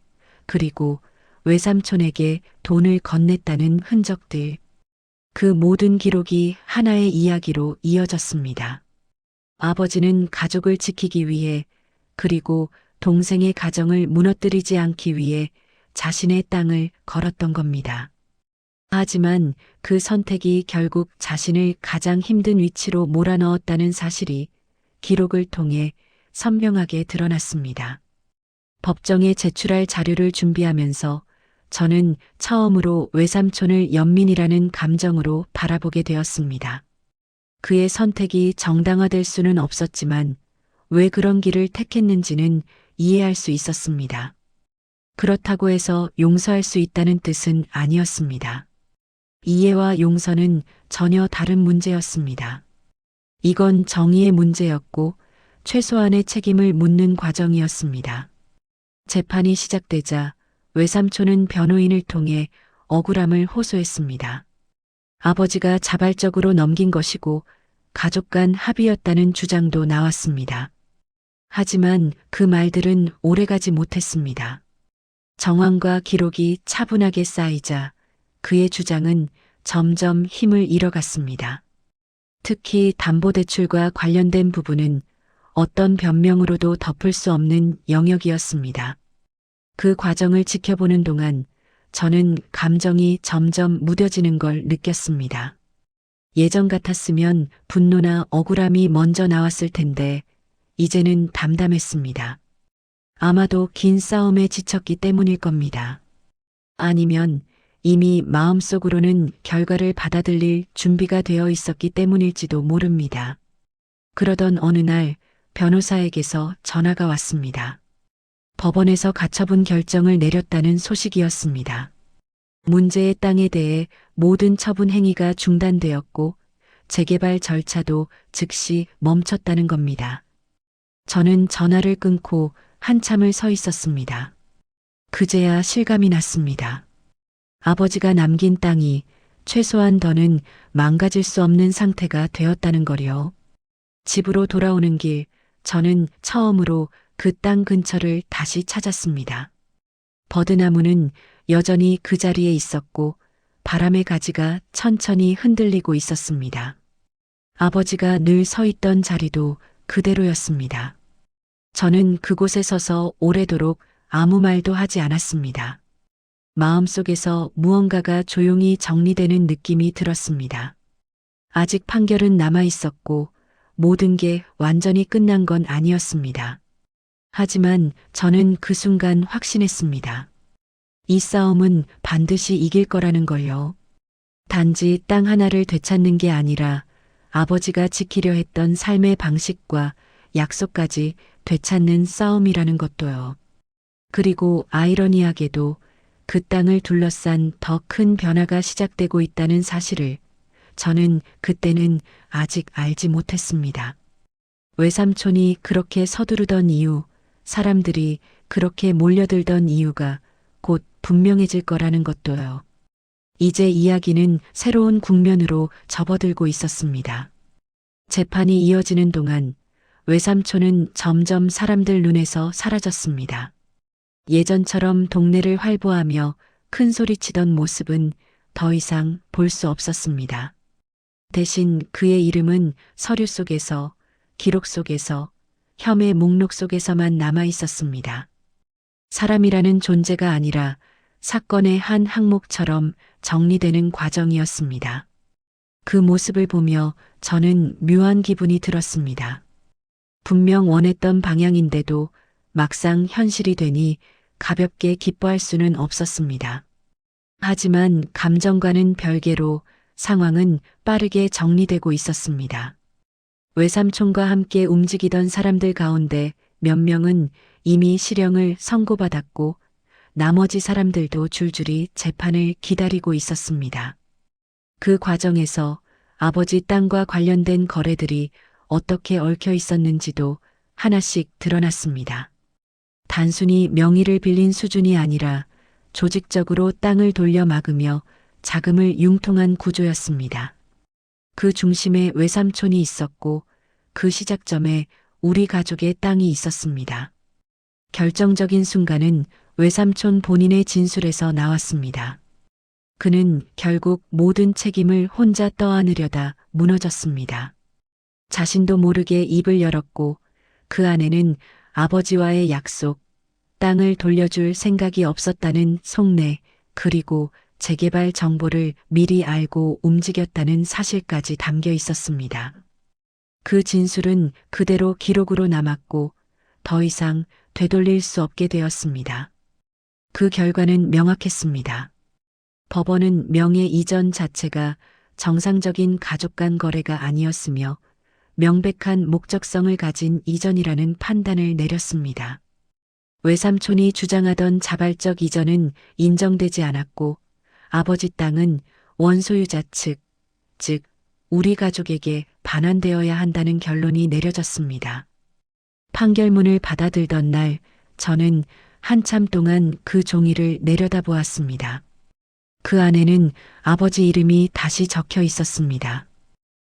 그리고 외삼촌에게 돈을 건넸다는 흔적들. 그 모든 기록이 하나의 이야기로 이어졌습니다. 아버지는 가족을 지키기 위해 그리고 동생의 가정을 무너뜨리지 않기 위해 자신의 땅을 걸었던 겁니다. 하지만 그 선택이 결국 자신을 가장 힘든 위치로 몰아넣었다는 사실이 기록을 통해 선명하게 드러났습니다. 법정에 제출할 자료를 준비하면서 저는 처음으로 외삼촌을 연민이라는 감정으로 바라보게 되었습니다. 그의 선택이 정당화될 수는 없었지만 왜 그런 길을 택했는지는 이해할 수 있었습니다. 그렇다고 해서 용서할 수 있다는 뜻은 아니었습니다. 이해와 용서는 전혀 다른 문제였습니다. 이건 정의의 문제였고 최소한의 책임을 묻는 과정이었습니다. 재판이 시작되자 외삼촌은 변호인을 통해 억울함을 호소했습니다. 아버지가 자발적으로 넘긴 것이고 가족 간 합의였다는 주장도 나왔습니다. 하지만 그 말들은 오래가지 못했습니다. 정황과 기록이 차분하게 쌓이자 그의 주장은 점점 힘을 잃어갔습니다. 특히 담보대출과 관련된 부분은 어떤 변명으로도 덮을 수 없는 영역이었습니다. 그 과정을 지켜보는 동안 저는 감정이 점점 무뎌지는 걸 느꼈습니다. 예전 같았으면 분노나 억울함이 먼저 나왔을 텐데 이제는 담담했습니다. 아마도 긴 싸움에 지쳤기 때문일 겁니다. 아니면 이미 마음속으로는 결과를 받아들일 준비가 되어 있었기 때문일지도 모릅니다. 그러던 어느 날 변호사에게서 전화가 왔습니다. 법원에서 가처분 결정을 내렸다는 소식이었습니다. 문제의 땅에 대해 모든 처분 행위가 중단되었고 재개발 절차도 즉시 멈췄다는 겁니다. 저는 전화를 끊고 한참을 서 있었습니다. 그제야 실감이 났습니다. 아버지가 남긴 땅이 최소한 더는 망가질 수 없는 상태가 되었다는 거요. 집으로 돌아오는 길, 저는 처음으로 그 땅 근처를 다시 찾았습니다. 버드나무는 여전히 그 자리에 있었고 바람의 가지가 천천히 흔들리고 있었습니다. 아버지가 늘 서 있던 자리도 그대로였습니다. 저는 그곳에 서서 오래도록 아무 말도 하지 않았습니다. 마음속에서 무언가가 조용히 정리되는 느낌이 들었습니다. 아직 판결은 남아 있었고 모든 게 완전히 끝난 건 아니었습니다. 하지만 저는 그 순간 확신했습니다. 이 싸움은 반드시 이길 거라는 걸요. 단지 땅 하나를 되찾는 게 아니라 아버지가 지키려 했던 삶의 방식과 약속까지 되찾는 싸움이라는 것도요. 그리고 아이러니하게도 그 땅을 둘러싼 더 큰 변화가 시작되고 있다는 사실을 저는 그때는 아직 알지 못했습니다. 외삼촌이 그렇게 서두르던 이유, 사람들이 그렇게 몰려들던 이유가 곧 분명해질 거라는 것도요. 이제 이야기는 새로운 국면으로 접어들고 있었습니다. 재판이 이어지는 동안 외삼촌은 점점 사람들 눈에서 사라졌습니다. 예전처럼 동네를 활보하며 큰 소리치던 모습은 더 이상 볼 수 없었습니다. 대신 그의 이름은 서류 속에서, 기록 속에서, 혐의 목록 속에서만 남아 있었습니다. 사람이라는 존재가 아니라 사건의 한 항목처럼 정리되는 과정이었습니다. 그 모습을 보며 저는 묘한 기분이 들었습니다. 분명 원했던 방향인데도 막상 현실이 되니 가볍게 기뻐할 수는 없었습니다. 하지만 감정과는 별개로 상황은 빠르게 정리되고 있었습니다. 외삼촌과 함께 움직이던 사람들 가운데 몇 명은 이미 실형을 선고받았고 나머지 사람들도 줄줄이 재판을 기다리고 있었습니다. 그 과정에서 아버지 땅과 관련된 거래들이 어떻게 얽혀 있었는지도 하나씩 드러났습니다. 단순히 명의를 빌린 수준이 아니라 조직적으로 땅을 돌려 막으며 자금을 융통한 구조였습니다. 그 중심에 외삼촌이 있었고 그 시작점에 우리 가족의 땅이 있었습니다. 결정적인 순간은 외삼촌 본인의 진술에서 나왔습니다. 그는 결국 모든 책임을 혼자 떠안으려다 무너졌습니다. 자신도 모르게 입을 열었고 그 안에는 아버지와의 약속, 땅을 돌려줄 생각이 없었다는 속내, 그리고 재개발 정보를 미리 알고 움직였다는 사실까지 담겨 있었습니다. 그 진술은 그대로 기록으로 남았고 더 이상 되돌릴 수 없게 되었습니다. 그 결과는 명확했습니다. 법원은 명예 이전 자체가 정상적인 가족 간 거래가 아니었으며 명백한 목적성을 가진 이전이라는 판단을 내렸습니다. 외삼촌이 주장하던 자발적 이전은 인정되지 않았고 아버지 땅은 원소유자 측, 즉 우리 가족에게 반환되어야 한다는 결론이 내려졌습니다. 판결문을 받아들던 날 저는 한참 동안 그 종이를 내려다보았습니다. 그 안에는 아버지 이름이 다시 적혀 있었습니다.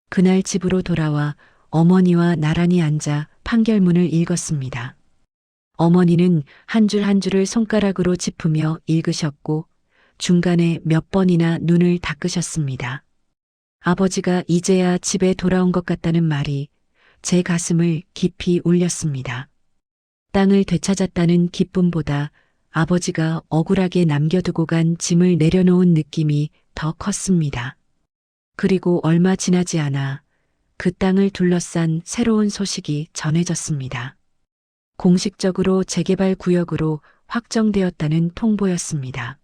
그날 집으로 돌아와 어머니와 나란히 앉아 판결문을 읽었습니다. 어머니는 한 줄 한 줄을 손가락으로 짚으며 읽으셨고 중간에 몇 번이나 눈을 닦으셨습니다. 아버지가 이제야 집에 돌아온 것 같다는 말이 제 가슴을 깊이 울렸습니다. 땅을 되찾았다는 기쁨보다 아버지가 억울하게 남겨두고 간 짐을 내려놓은 느낌이 더 컸습니다. 그리고 얼마 지나지 않아 그 땅을 둘러싼 새로운 소식이 전해졌습니다. 공식적으로 재개발 구역으로 확정되었다는 통보였습니다.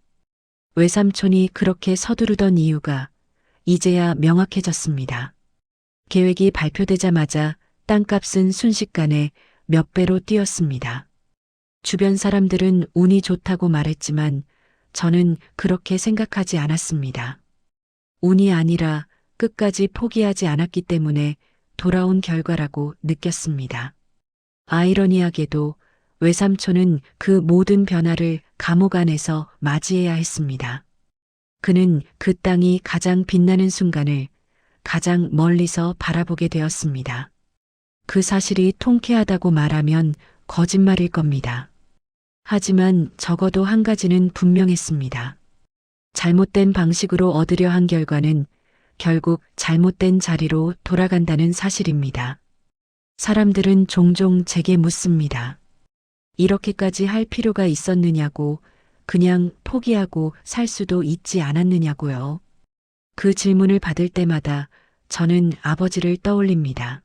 외삼촌이 그렇게 서두르던 이유가 이제야 명확해졌습니다. 계획이 발표되자마자 땅값은 순식간에 몇 배로 뛰었습니다. 주변 사람들은 운이 좋다고 말했지만 저는 그렇게 생각하지 않았습니다. 운이 아니라 끝까지 포기하지 않았기 때문에 돌아온 결과라고 느꼈습니다. 아이러니하게도 외삼촌은 그 모든 변화를 감옥 안에서 맞이해야 했습니다. 그는 그 땅이 가장 빛나는 순간을 가장 멀리서 바라보게 되었습니다. 그 사실이 통쾌하다고 말하면 거짓말일 겁니다. 하지만 적어도 한 가지는 분명했습니다. 잘못된 방식으로 얻으려 한 결과는 결국 잘못된 자리로 돌아간다는 사실입니다. 사람들은 종종 제게 묻습니다. 이렇게까지 할 필요가 있었느냐고, 그냥 포기하고 살 수도 있지 않았느냐고요. 그 질문을 받을 때마다 저는 아버지를 떠올립니다.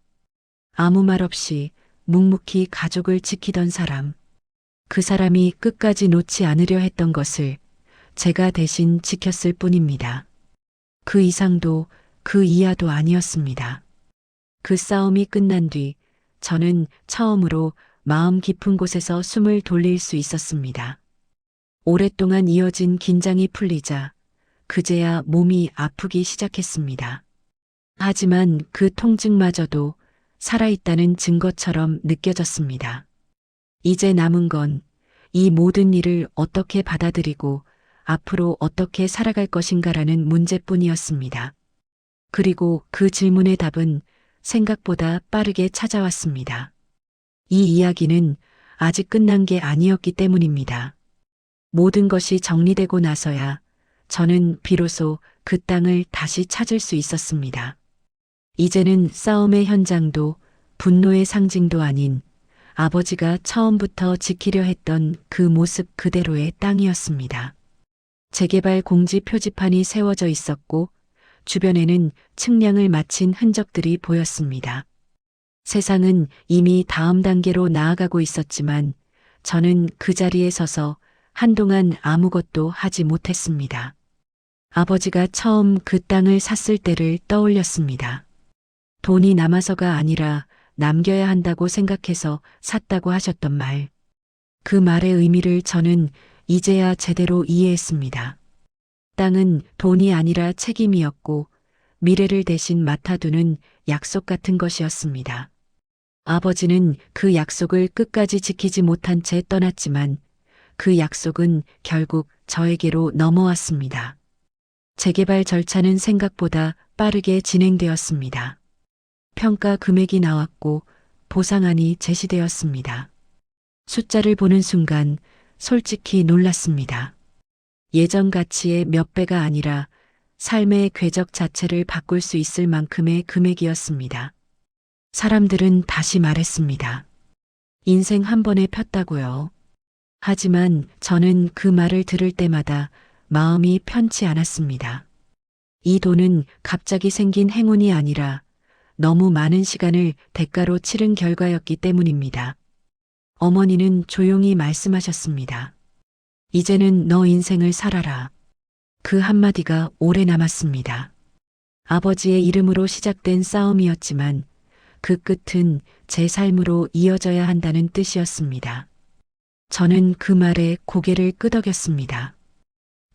아무 말 없이 묵묵히 가족을 지키던 사람. 그 사람이 끝까지 놓지 않으려 했던 것을 제가 대신 지켰을 뿐입니다. 그 이상도 그 이하도 아니었습니다. 그 싸움이 끝난 뒤 저는 처음으로 마음 깊은 곳에서 숨을 돌릴 수 있었습니다. 오랫동안 이어진 긴장이 풀리자 그제야 몸이 아프기 시작했습니다. 하지만 그 통증마저도 살아있다는 증거처럼 느껴졌습니다. 이제 남은 건 이 모든 일을 어떻게 받아들이고 앞으로 어떻게 살아갈 것인가라는 문제뿐이었습니다. 그리고 그 질문의 답은 생각보다 빠르게 찾아왔습니다. 이 이야기는 아직 끝난 게 아니었기 때문입니다. 모든 것이 정리되고 나서야 저는 비로소 그 땅을 다시 찾을 수 있었습니다. 이제는 싸움의 현장도 분노의 상징도 아닌 아버지가 처음부터 지키려 했던 그 모습 그대로의 땅이었습니다. 재개발 공지 표지판이 세워져 있었고 주변에는 측량을 마친 흔적들이 보였습니다. 세상은 이미 다음 단계로 나아가고 있었지만 저는 그 자리에 서서 한동안 아무것도 하지 못했습니다. 아버지가 처음 그 땅을 샀을 때를 떠올렸습니다. 돈이 남아서가 아니라 남겨야 한다고 생각해서 샀다고 하셨던 말. 그 말의 의미를 저는 이제야 제대로 이해했습니다. 땅은 돈이 아니라 책임이었고 미래를 대신 맡아두는 약속 같은 것이었습니다. 아버지는 그 약속을 끝까지 지키지 못한 채 떠났지만 그 약속은 결국 저에게로 넘어왔습니다. 재개발 절차는 생각보다 빠르게 진행되었습니다. 평가 금액이 나왔고 보상안이 제시되었습니다. 숫자를 보는 순간 솔직히 놀랐습니다. 예전 가치의 몇 배가 아니라 삶의 궤적 자체를 바꿀 수 있을 만큼의 금액이었습니다. 사람들은 다시 말했습니다. 인생 한 번에 폈다고요. 하지만 저는 그 말을 들을 때마다 마음이 편치 않았습니다. 이 돈은 갑자기 생긴 행운이 아니라 너무 많은 시간을 대가로 치른 결과였기 때문입니다. 어머니는 조용히 말씀하셨습니다. 이제는 너 인생을 살아라. 그 한마디가 오래 남았습니다. 아버지의 이름으로 시작된 싸움이었지만 그 끝은 제 삶으로 이어져야 한다는 뜻이었습니다. 저는 그 말에 고개를 끄덕였습니다.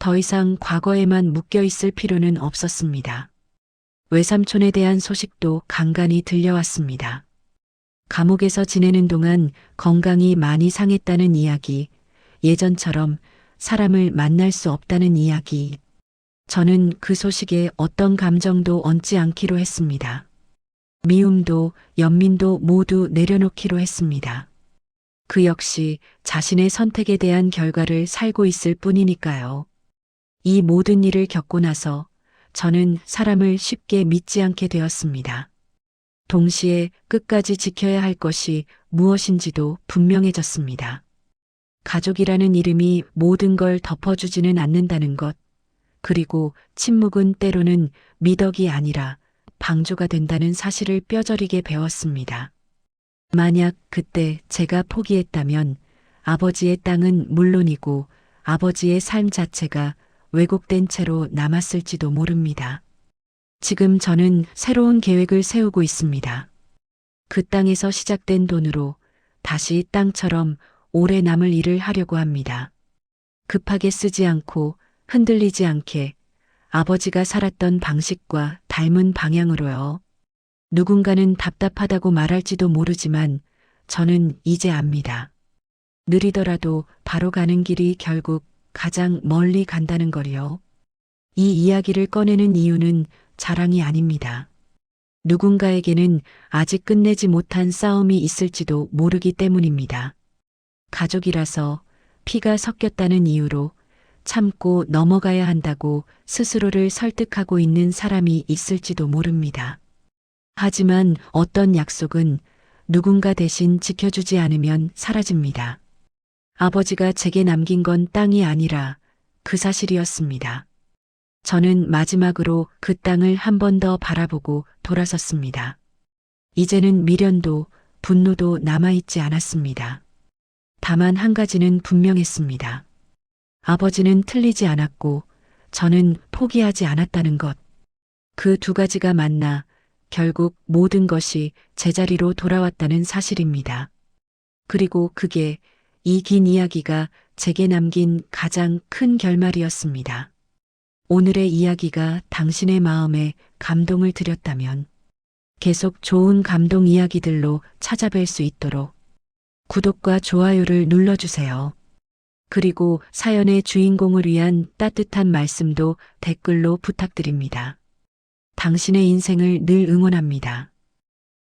더 이상 과거에만 묶여 있을 필요는 없었습니다. 외삼촌에 대한 소식도 간간히 들려왔습니다. 감옥에서 지내는 동안 건강이 많이 상했다는 이야기, 예전처럼 사람을 만날 수 없다는 이야기. 저는 그 소식에 어떤 감정도 얹지 않기로 했습니다. 미움도 연민도 모두 내려놓기로 했습니다. 그 역시 자신의 선택에 대한 결과를 살고 있을 뿐이니까요. 이 모든 일을 겪고 나서 저는 사람을 쉽게 믿지 않게 되었습니다. 동시에 끝까지 지켜야 할 것이 무엇인지도 분명해졌습니다. 가족이라는 이름이 모든 걸 덮어주지는 않는다는 것, 그리고 침묵은 때로는 미덕이 아니라 방조가 된다는 사실을 뼈저리게 배웠습니다. 만약 그때 제가 포기했다면 아버지의 땅은 물론이고 아버지의 삶 자체가 왜곡된 채로 남았을지도 모릅니다. 지금 저는 새로운 계획을 세우고 있습니다. 그 땅에서 시작된 돈으로 다시 땅처럼 오래 남을 일을 하려고 합니다. 급하게 쓰지 않고 흔들리지 않게 아버지가 살았던 방식과 닮은 방향으로요. 누군가는 답답하다고 말할지도 모르지만 저는 이제 압니다. 느리더라도 바로 가는 길이 결국 가장 멀리 간다는 걸요. 이 이야기를 꺼내는 이유는 자랑이 아닙니다. 누군가에게는 아직 끝내지 못한 싸움이 있을지도 모르기 때문입니다. 가족이라서 피가 섞였다는 이유로 참고 넘어가야 한다고 스스로를 설득하고 있는 사람이 있을지도 모릅니다. 하지만 어떤 약속은 누군가 대신 지켜주지 않으면 사라집니다. 아버지가 제게 남긴 건 땅이 아니라 그 사실이었습니다. 저는 마지막으로 그 땅을 한 번 더 바라보고 돌아섰습니다. 이제는 미련도 분노도 남아있지 않았습니다. 다만 한 가지는 분명했습니다. 아버지는 틀리지 않았고 저는 포기하지 않았다는 것. 그 두 가지가 만나 결국 모든 것이 제자리로 돌아왔다는 사실입니다. 그리고 그게 이 긴 이야기가 제게 남긴 가장 큰 결말이었습니다. 오늘의 이야기가 당신의 마음에 감동을 드렸다면 계속 좋은 감동 이야기들로 찾아뵐 수 있도록 구독과 좋아요를 눌러주세요. 그리고 사연의 주인공을 위한 따뜻한 말씀도 댓글로 부탁드립니다. 당신의 인생을 늘 응원합니다.